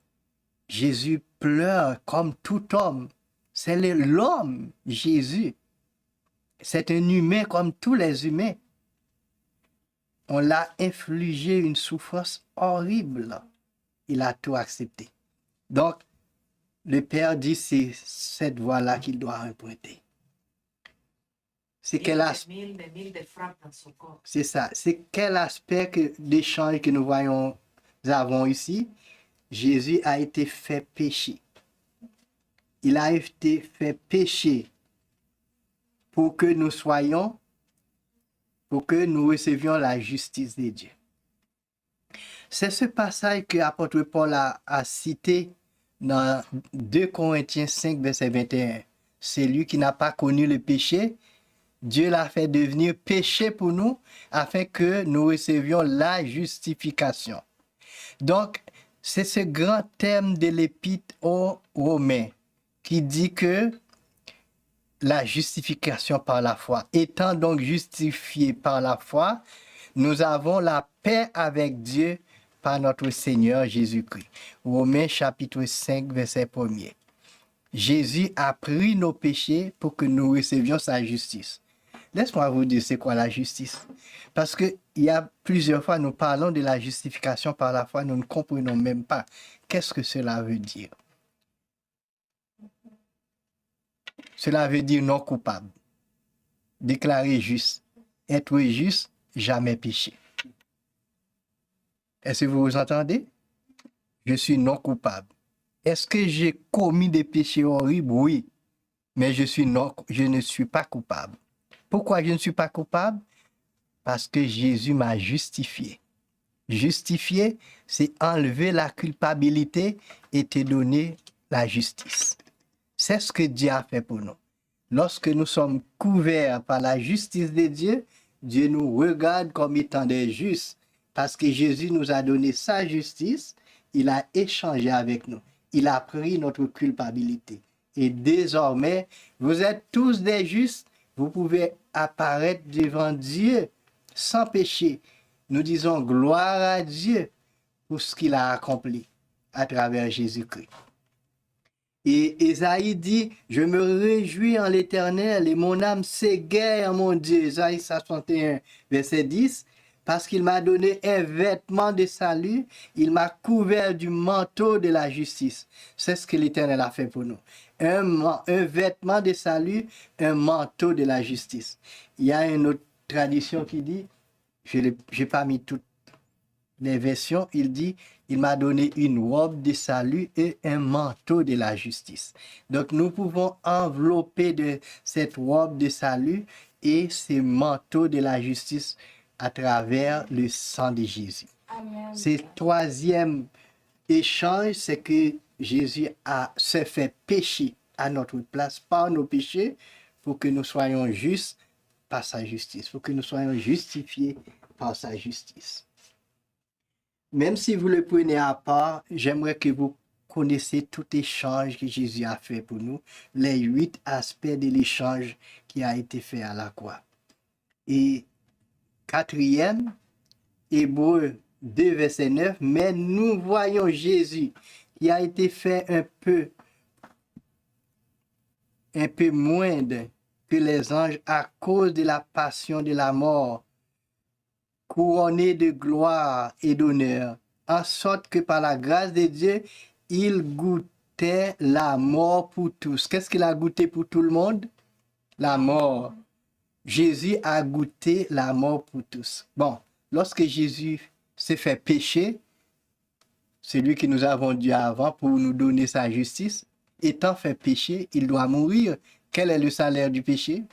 Jésus pleure comme tout homme. C'est l'homme, Jésus. C'est un humain comme tous les humains. On l'a infligé une souffrance horrible. Il a tout accepté. Donc, le Père dit c'est cette voie-là qu'il doit emprunter. C'est quel aspect? Mille de frappes dans son corps. C'est ça. C'est quel aspect d'échange que nous avons ici? Jésus a été fait pécher. Il a été fait pécher pour que nous recevions la justice de Dieu. C'est ce passage que l'apôtre Paul a cité dans 2 Corinthiens 5, verset 21. Celui qui n'a pas connu le péché, Dieu l'a fait devenir péché pour nous afin que nous recevions la justification. Donc, c'est ce grand thème de l'épître aux Romains qui dit que la justification par la foi. Étant donc justifiés par la foi, nous avons la paix avec Dieu par notre Seigneur Jésus-Christ. Romains chapitre 5, verset 1er. Jésus a pris nos péchés pour que nous recevions sa justice. Laisse-moi vous dire c'est quoi la justice. Parce qu'il y a plusieurs fois, nous parlons de la justification par la foi, nous ne comprenons même pas qu'est-ce que cela veut dire. Cela veut dire non coupable. Déclaré juste. Être juste, jamais péché. Est-ce que vous vous entendez? Je suis non coupable. Est-ce que j'ai commis des péchés horribles? Oui. Mais je ne suis pas coupable. Pourquoi je ne suis pas coupable? Parce que Jésus m'a justifié. Justifier, c'est enlever la culpabilité et te donner la justice. C'est ce que Dieu a fait pour nous. Lorsque nous sommes couverts par la justice de Dieu, Dieu nous regarde comme étant des justes parce que Jésus nous a donné sa justice, il a échangé avec nous, il a pris notre culpabilité. Et désormais, vous êtes tous des justes, vous pouvez apparaître devant Dieu sans péché. Nous disons gloire à Dieu pour ce qu'il a accompli à travers Jésus-Christ. Et Ésaïe dit, je me réjouis en l'Éternel et mon âme s'égare en mon Dieu. Ésaïe 61, verset 10, parce qu'il m'a donné un vêtement de salut, il m'a couvert du manteau de la justice. C'est ce que l'Éternel a fait pour nous. Un vêtement de salut, un manteau de la justice. Il y a une autre tradition qui dit, je n'ai pas mis toutes les versions, il dit, il m'a donné une robe de salut et un manteau de la justice. Donc nous pouvons envelopper de cette robe de salut et ce manteau de la justice à travers le sang de Jésus. Amen. Ce troisième échange, c'est que Jésus se fait pécher à notre place par nos péchés pour que nous soyons justes par sa justice, pour que nous soyons justifiés par sa justice. Même si vous le prenez à part, j'aimerais que vous connaissiez tout échange que Jésus a fait pour nous, les 8 aspects de l'échange qui a été fait à la croix. Et quatrième, Hébreux 2, verset 9, mais nous voyons Jésus qui a été fait un peu moindre que les anges à cause de la passion de la mort, couronné de gloire et d'honneur, en sorte que par la grâce de Dieu, il goûtait la mort pour tous. Qu'est-ce qu'il a goûté pour tout le monde? La mort. Jésus a goûté la mort pour tous. Bon, lorsque Jésus s'est fait pécher, celui que nous avons dit avant pour nous donner sa justice, étant fait pécher, il doit mourir. Quel est le salaire du péché?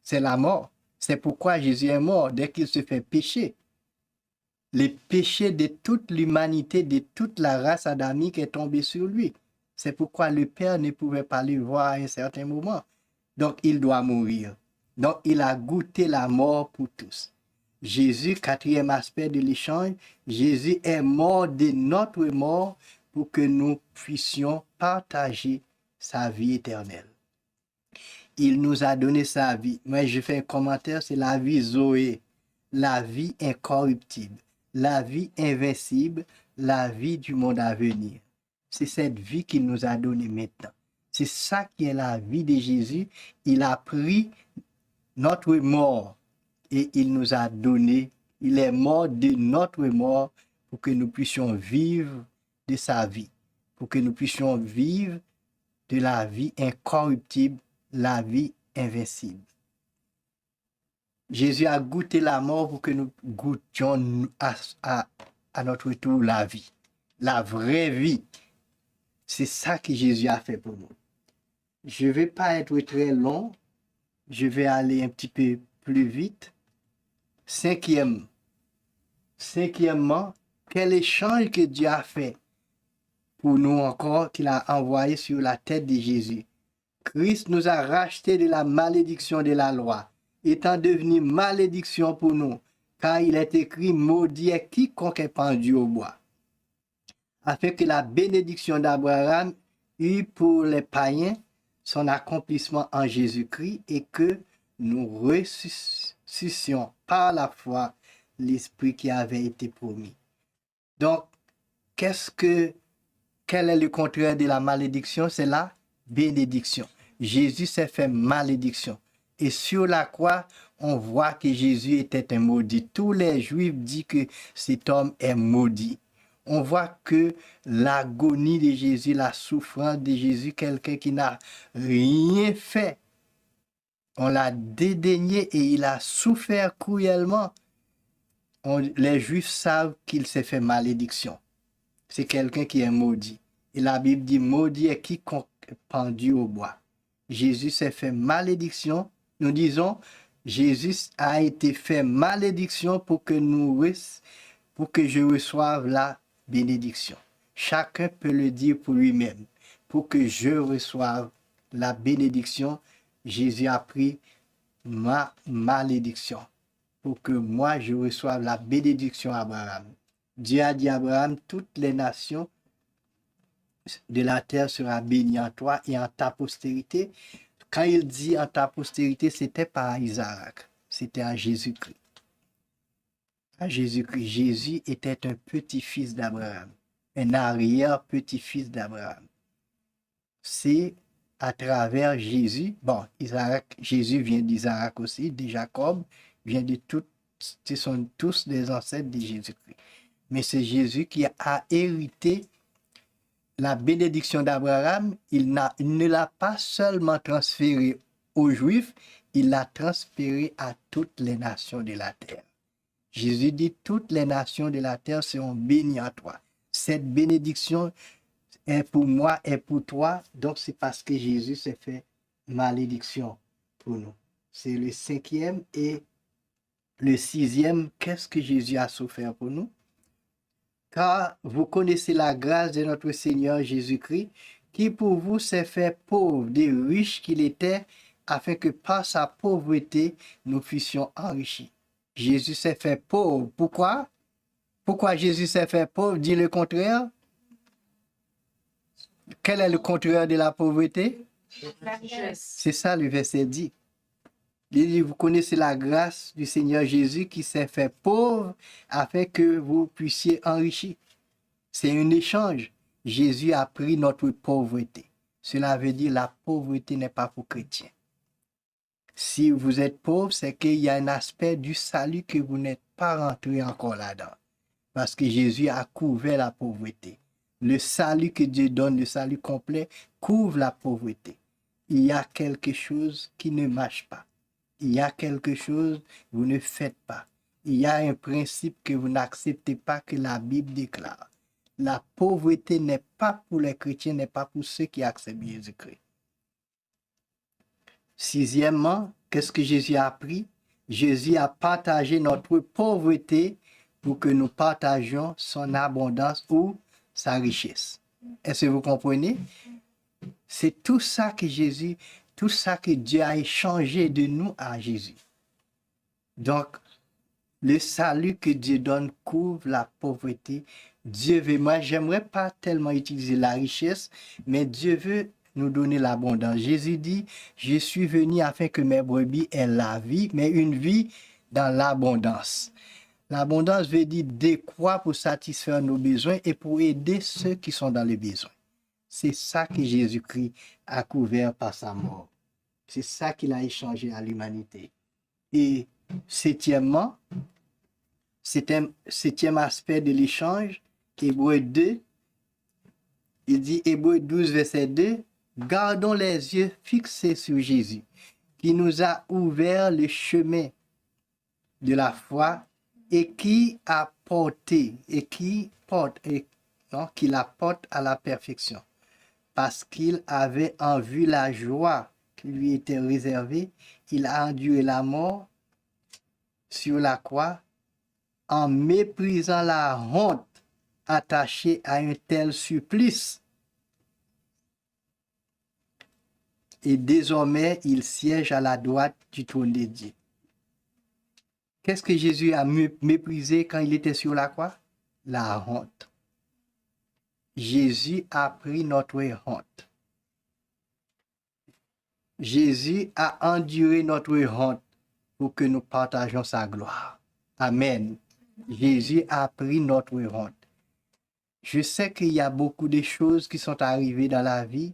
C'est la mort. C'est pourquoi Jésus est mort dès qu'il se fait pécher. Le péché de toute l'humanité, de toute la race adamique est tombé sur lui. C'est pourquoi le Père ne pouvait pas le voir à un certain moment. Donc, il doit mourir. Donc, il a goûté la mort pour tous. Jésus, quatrième aspect de l'échange, Jésus est mort de notre mort pour que nous puissions partager sa vie éternelle. Il nous a donné sa vie. Moi, je fais un commentaire, c'est la vie Zoé, la vie incorruptible, la vie invincible, la vie du monde à venir. C'est cette vie qu'il nous a donnée maintenant. C'est ça qui est la vie de Jésus. Il a pris notre mort et il nous a donné, il est mort de notre mort pour que nous puissions vivre de sa vie, pour que nous puissions vivre de la vie incorruptible, la vie invincible. Jésus a goûté la mort pour que nous goûtions à notre tour la vie, la vraie vie. C'est ça que Jésus a fait pour nous. Je ne vais pas être très long, je vais aller un petit peu plus vite. Cinquièmement, quel échange que Dieu a fait pour nous encore, qu'il a envoyé sur la tête de Jésus. Christ nous a rachetés de la malédiction de la loi, étant devenu malédiction pour nous, car il est écrit, maudit est quiconque est pendu au bois. Afin que la bénédiction d'Abraham eût pour les païens son accomplissement en Jésus-Christ et que nous ressuscitions par la foi l'Esprit qui avait été promis. Donc, quel est le contraire de la malédiction? C'est la bénédiction. Jésus s'est fait malédiction. Et sur la croix, on voit que Jésus était un maudit. Tous les Juifs disent que cet homme est maudit. On voit que l'agonie de Jésus, la souffrance de Jésus, quelqu'un qui n'a rien fait, on l'a dédaigné et il a souffert cruellement. Les Juifs savent qu'il s'est fait malédiction. C'est quelqu'un qui est maudit. Et la Bible dit, maudit est quiconque est pendu au bois. Jésus s'est fait malédiction. Nous disons, Jésus a été fait malédiction pour que je reçoive la bénédiction. Chacun peut le dire pour lui-même. Pour que je reçoive la bénédiction, Jésus a pris ma malédiction pour que moi je reçoive la bénédiction d'Abraham. Dieu a dit à Abraham, toutes les nations de la terre seront bénies en toi et en ta postérité. Quand il dit en ta postérité, c'était pas à Isaac, c'était à Jésus-Christ. À Jésus-Christ. Jésus était un petit-fils d'Abraham, un arrière-petit-fils d'Abraham. C'est à travers Jésus, bon, Jésus vient d'Isaac aussi, de Jacob, vient de tout, ce sont tous des ancêtres de Jésus-Christ. Mais c'est Jésus qui a hérité la bénédiction d'Abraham. Il ne l'a pas seulement transféré aux Juifs, il l'a transféré à toutes les nations de la terre. Jésus dit, toutes les nations de la terre seront bénies en toi. Cette bénédiction est pour moi, est pour toi. Donc, c'est parce que Jésus s'est fait malédiction pour nous. C'est le 5e et le 6e. Qu'est-ce que Jésus a souffert pour nous? Car vous connaissez la grâce de notre Seigneur Jésus-Christ, qui pour vous s'est fait pauvre des riches qu'il était, afin que par sa pauvreté, nous fussions enrichis. Jésus s'est fait pauvre. Pourquoi? Pourquoi Jésus s'est fait pauvre? Dit le contraire. Quel est le contraire de la pauvreté? C'est ça le verset dit. Il dit, vous connaissez la grâce du Seigneur Jésus qui s'est fait pauvre afin que vous puissiez enrichir. C'est un échange. Jésus a pris notre pauvreté. Cela veut dire la pauvreté n'est pas pour chrétiens. Si vous êtes pauvre, c'est qu'il y a un aspect du salut que vous n'êtes pas rentré encore là-dedans. Parce que Jésus a couvert la pauvreté. Le salut que Dieu donne, le salut complet, couvre la pauvreté. Il y a quelque chose qui ne marche pas. Il y a quelque chose que vous ne faites pas. Il y a un principe que vous n'acceptez pas que la Bible déclare. La pauvreté n'est pas pour les chrétiens, n'est pas pour ceux qui acceptent Jésus-Christ. 6e, qu'est-ce que Jésus a appris? Jésus a partagé notre pauvreté pour que nous partagions son abondance ou sa richesse. Est-ce que vous comprenez? C'est tout ça que Jésus, tout ça que Dieu a échangé de nous à Jésus. Donc, le salut que Dieu donne couvre la pauvreté. Dieu veut, moi, j'aimerais pas tellement utiliser la richesse, mais Dieu veut nous donner l'abondance. Jésus dit, je suis venu afin que mes brebis aient la vie, mais une vie dans l'abondance. L'abondance veut dire de quoi pour satisfaire nos besoins et pour aider ceux qui sont dans les besoins. C'est ça que Jésus-Christ a couvert par sa mort. C'est ça qu'il a échangé à l'humanité. Et septième aspect de l'échange, Hébreux 2, il dit, Hébreux 12, verset 2, gardons les yeux fixés sur Jésus, qui nous a ouvert le chemin de la foi et qui a porté, et qui porte, qui la porte à la perfection. Parce qu'il avait en vue la joie qui lui était réservée, il a enduré la mort sur la croix en méprisant la honte attachée à un tel supplice. Et désormais, il siège à la droite du trône de Dieu. Qu'est-ce que Jésus a méprisé quand il était sur la croix? La honte. Jésus a pris notre honte. Jésus a enduré notre honte pour que nous partagions sa gloire. Amen. Jésus a pris notre honte. Je sais qu'il y a beaucoup de choses qui sont arrivées dans la vie.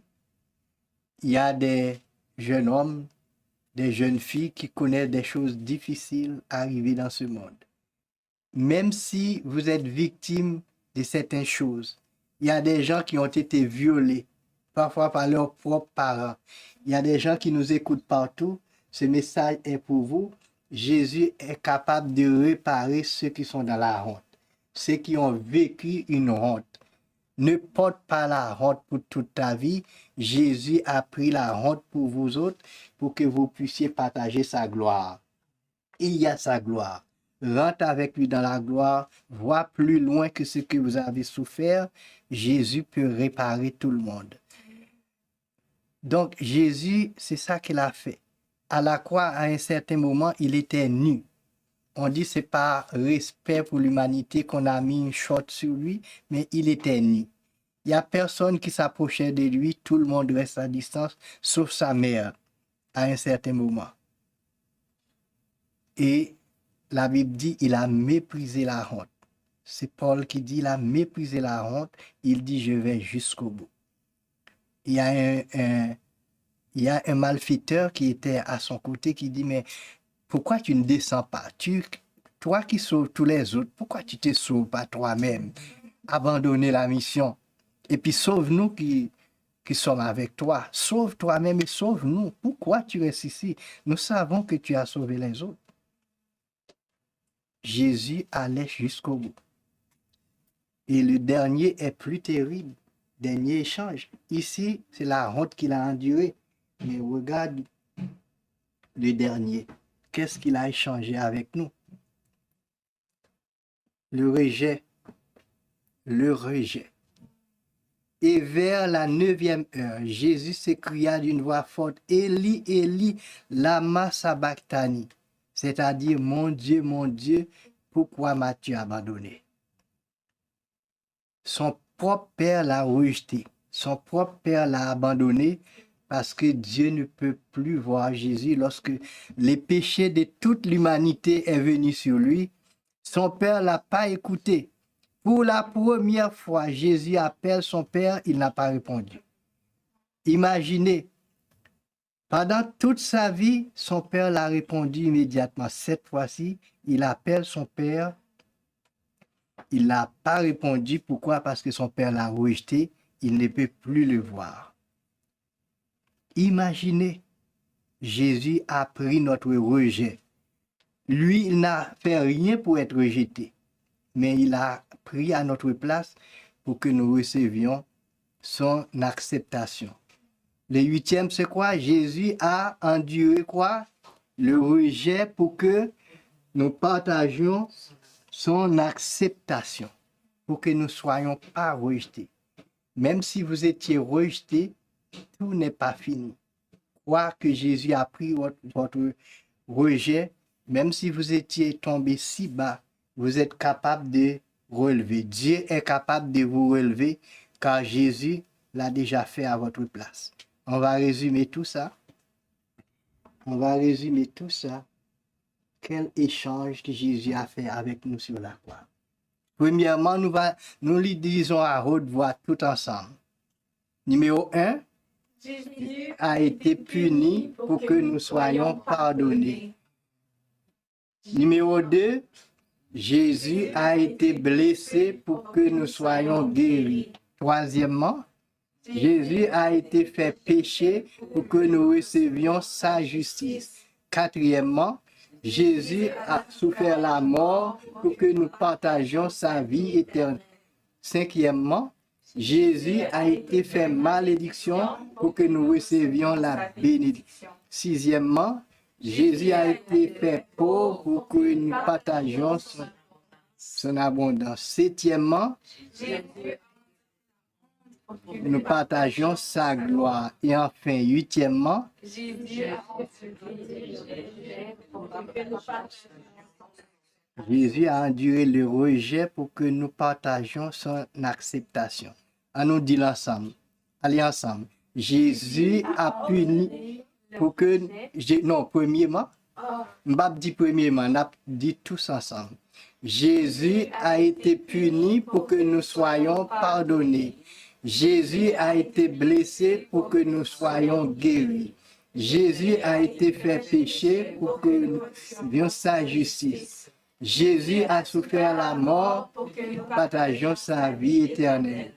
Il y a des jeunes hommes, des jeunes filles qui connaissent des choses difficiles arrivées dans ce monde. Même si vous êtes victime de certaines choses, il y a des gens qui ont été violés, parfois par leurs propres parents. Il y a des gens qui nous écoutent partout. Ce message est pour vous. Jésus est capable de réparer ceux qui sont dans la honte, ceux qui ont vécu une honte. Ne porte pas la honte pour toute ta vie. Jésus a pris la honte pour vous autres, pour que vous puissiez partager sa gloire. Il y a sa gloire. Rentre avec lui dans la gloire. Vois plus loin que ce que vous avez souffert. Jésus peut réparer tout le monde. Donc Jésus, c'est ça qu'il a fait. À la croix, à un certain moment, il était nu. On dit c'est par respect pour l'humanité qu'on a mis une short sur lui, mais il était nu. Il n'y a personne qui s'approchait de lui, tout le monde reste à distance, sauf sa mère, à un certain moment. Et la Bible dit, il a méprisé la honte. C'est Paul qui dit, il a méprisé la honte, il dit, je vais jusqu'au bout. Il y a un malfaiteur qui était à son côté qui dit, mais pourquoi tu ne descends pas? Toi qui sauves tous les autres, pourquoi tu te sauves pas toi-même? Abandonner la mission. Et puis sauve-nous qui sommes avec toi. Sauve toi-même et sauve-nous. Pourquoi tu restes ici? Nous savons que tu as sauvé les autres. Jésus allait jusqu'au bout. Et le dernier est plus terrible. Dernier échange. Ici, c'est la honte qu'il a endurée. Mais regarde le dernier. Qu'est-ce qu'il a échangé avec nous? Le rejet. Le rejet. Et vers la 9e heure, Jésus s'écria d'une voix forte, Élie, Élie, lama sabachthani. C'est-à-dire, mon Dieu, pourquoi m'as-tu abandonné? Son propre père l'a rejeté. Son propre père l'a abandonné parce que Dieu ne peut plus voir Jésus lorsque les péchés de toute l'humanité est venu sur lui. Son père l'a pas écouté. Pour la première fois, Jésus appelle son père, il n'a pas répondu. Imaginez, pendant toute sa vie, son père l'a répondu immédiatement. Cette fois-ci, il appelle son père, il n'a pas répondu. Pourquoi? Parce que son père l'a rejeté, il ne peut plus le voir. Imaginez, Jésus a pris notre rejet. Lui, il n'a fait rien pour être rejeté, mais il a pris à notre place pour que nous recevions son acceptation. Le 8e, c'est quoi? Jésus a enduré quoi? Le rejet pour que nous partagions son acceptation, pour que nous ne soyons pas rejetés. Même si vous étiez rejetés, tout n'est pas fini. Quoi que Jésus a pris votre rejet, même si vous étiez tombé si bas, vous êtes capable de relever. Dieu est capable de vous relever car Jésus l'a déjà fait à votre place. On va résumer tout ça. Quel échange que Jésus a fait avec nous sur la croix. Premièrement, nous lui disons à haute voix tout ensemble. Numéro 1, Jésus a été puni pour que nous soyons pardonnés. Numéro 2, Jésus a été blessé pour que nous soyons guéris. Troisièmement, Jésus a été fait péché pour que nous recevions sa justice. Quatrièmement, Jésus a souffert la mort pour que nous partagions sa vie éternelle. Cinquièmement, Jésus a été fait malédiction pour que nous recevions la bénédiction. Sixièmement, Jésus a été fait pauvre pour que nous partagions son abondance. Septièmement, nous partagions sa gloire. Et enfin, huitièmement, Jésus a enduré le rejet pour que nous partagions son acceptation. À nous dire ensemble. Allez ensemble. Jésus a puni pour que... Non, premièrement. M'bap dit premièrement, on a dit tous ensemble. Jésus a été puni pour que nous soyons pardonnés. Jésus a été blessé pour que nous soyons guéris. Jésus a été fait péché pour que nous vivions sa justice. Jésus a souffert la mort pour que nous partagions sa vie éternelle.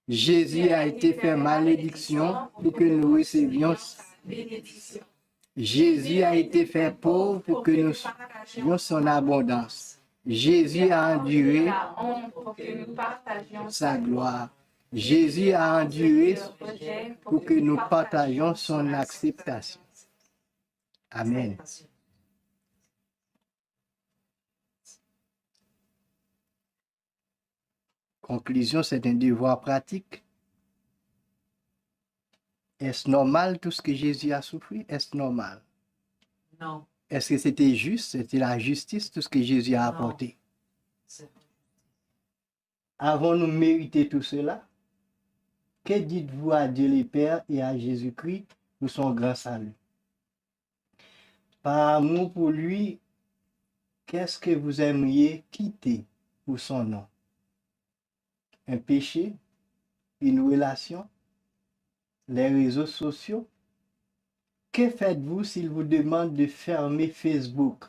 Jésus a été fait malédiction pour que nous recevions sa bénédiction. Jésus a été fait pauvre pour que nous recevions son abondance. Jésus a enduré sa gloire. Jésus a enduré pour que nous partagions son acceptation. Amen. Conclusion, c'est un devoir pratique. Est-ce normal tout ce que Jésus a souffert? Est-ce normal? Non, Est-ce que c'était juste? C'était la justice, tout ce que Jésus a Non. apporté? c'est pas. Avons-nous mérité tout cela? Que dites-vous à Dieu le Père et à Jésus-Christ pour son grand salut? Par amour pour lui, qu'est-ce que vous aimeriez quitter pour son nom? Un péché? Une relation? Les réseaux sociaux? Que faites-vous s'il vous demande de fermer Facebook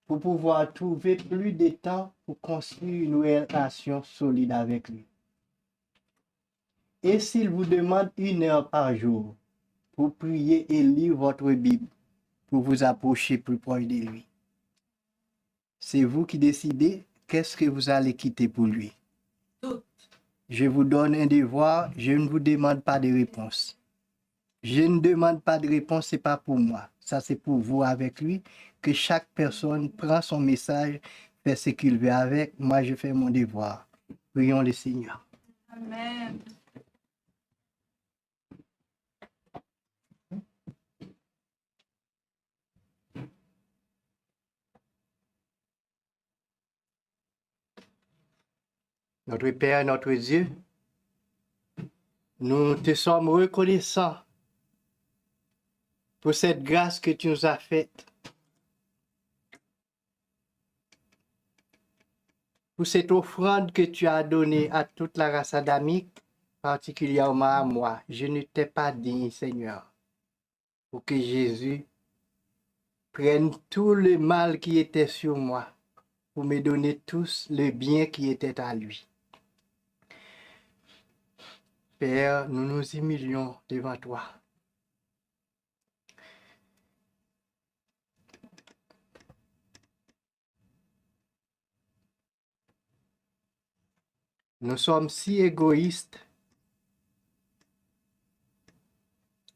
pour pouvoir trouver plus de temps pour construire une relation solide avec lui? Et s'il vous demande 1 heure par jour pour prier et lire votre Bible, pour vous approcher plus proche de lui? C'est vous qui décidez qu'est-ce que vous allez quitter pour lui. Tout. Je vous donne un devoir, je ne vous demande pas de réponse. Je ne demande pas de réponse, ce n'est pas pour moi. Ça, c'est pour vous avec lui, que chaque personne prend son message, fait ce qu'il veut avec. Moi, je fais mon devoir. Prions le Seigneur. Amen. Notre Père, notre Dieu, nous te sommes reconnaissants pour cette grâce que tu nous as faite, pour cette offrande que tu as donnée à toute la race adamique, particulièrement à moi. Je ne t'ai pas digne, Seigneur, pour que Jésus prenne tout le mal qui était sur moi, pour me donner tous le bien qui était à lui. Père, nous nous humilions devant toi. Nous sommes si égoïstes,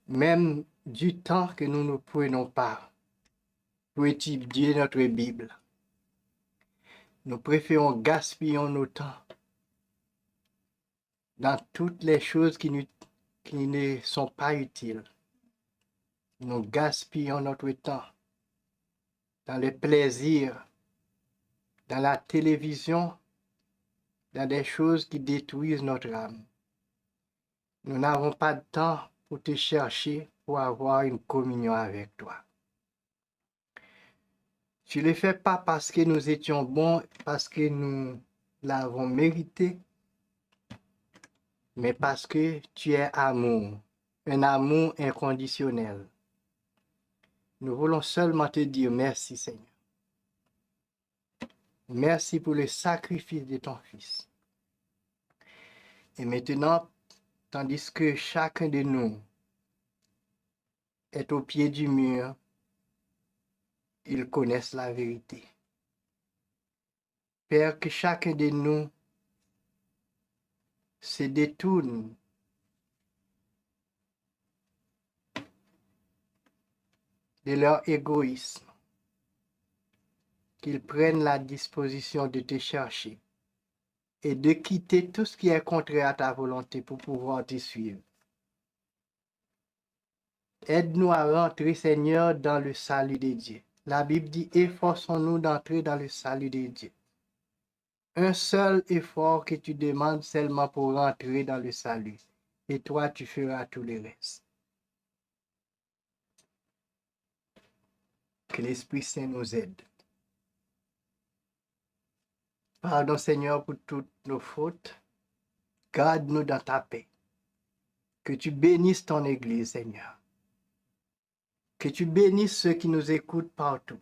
même du temps que nous ne prenons pas pour étudier notre Bible. Nous préférons gaspiller nos temps dans toutes les choses qui ne sont pas utiles. Nous gaspillons notre temps dans les plaisirs, dans la télévision, dans des choses qui détruisent notre âme. Nous n'avons pas de temps pour te chercher, pour avoir une communion avec toi. Tu ne le fais pas parce que nous étions bons, parce que nous l'avons mérité, mais parce que tu es amour, un amour inconditionnel. Nous voulons seulement te dire merci, Seigneur. Merci pour le sacrifice de ton Fils. Et maintenant, tandis que chacun de nous est au pied du mur, ils connaissent la vérité. Père, que chacun de nous se détourne de leur égoïsme, qu'ils prennent la disposition de te chercher et de quitter tout ce qui est contraire à ta volonté pour pouvoir te suivre. Aide-nous à rentrer, Seigneur, dans le salut de Dieu. La Bible dit, efforçons-nous d'entrer dans le salut de Dieu. Un seul effort que tu demandes seulement pour rentrer dans le salut. Et toi, tu feras tout le reste. Que l'Esprit Saint nous aide. Pardon, Seigneur, pour toutes nos fautes. Garde-nous dans ta paix. Que tu bénisses ton Église, Seigneur. Que tu bénisses ceux qui nous écoutent partout.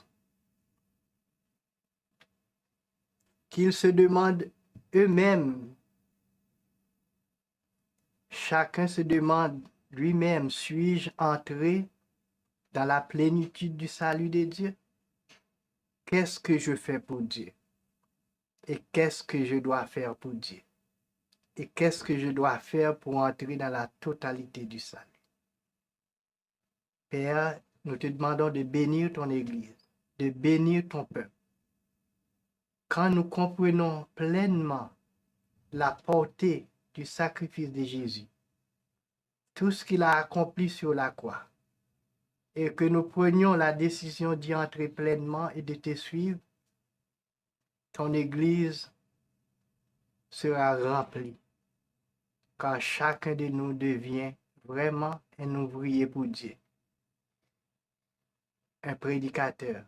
Qu'ils se demandent eux-mêmes. Chacun se demande lui-même, suis-je entré dans la plénitude du salut de Dieu? Qu'est-ce que je fais pour Dieu? Et qu'est-ce que je dois faire pour Dieu? Et qu'est-ce que je dois faire pour entrer dans la totalité du salut? Père, nous te demandons de bénir ton Église, de bénir ton peuple. Quand nous comprenons pleinement la portée du sacrifice de Jésus, tout ce qu'il a accompli sur la croix et que nous prenions la décision d'y entrer pleinement et de te suivre, ton Église sera remplie, car chacun de nous devient vraiment un ouvrier pour Dieu, un prédicateur,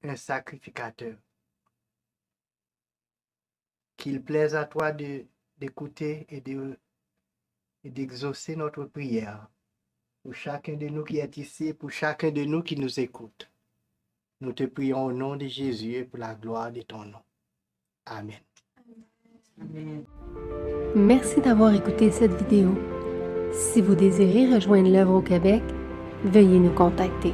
un sacrificateur. Qu'il plaise à toi d'écouter et d'exaucer notre prière pour chacun de nous qui est ici, pour chacun de nous qui nous écoute. Nous te prions au nom de Jésus et pour la gloire de ton nom. Amen. Merci d'avoir écouté cette vidéo. Si vous désirez rejoindre l'œuvre au Québec, veuillez nous contacter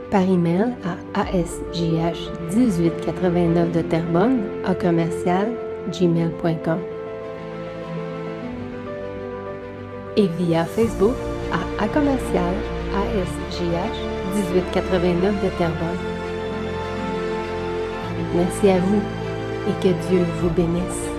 par email à asjh1889 de Terrebonne à commercial@gmail.com et via Facebook à commercial asjh1889 de Terrebonne. Merci à vous et que Dieu vous bénisse.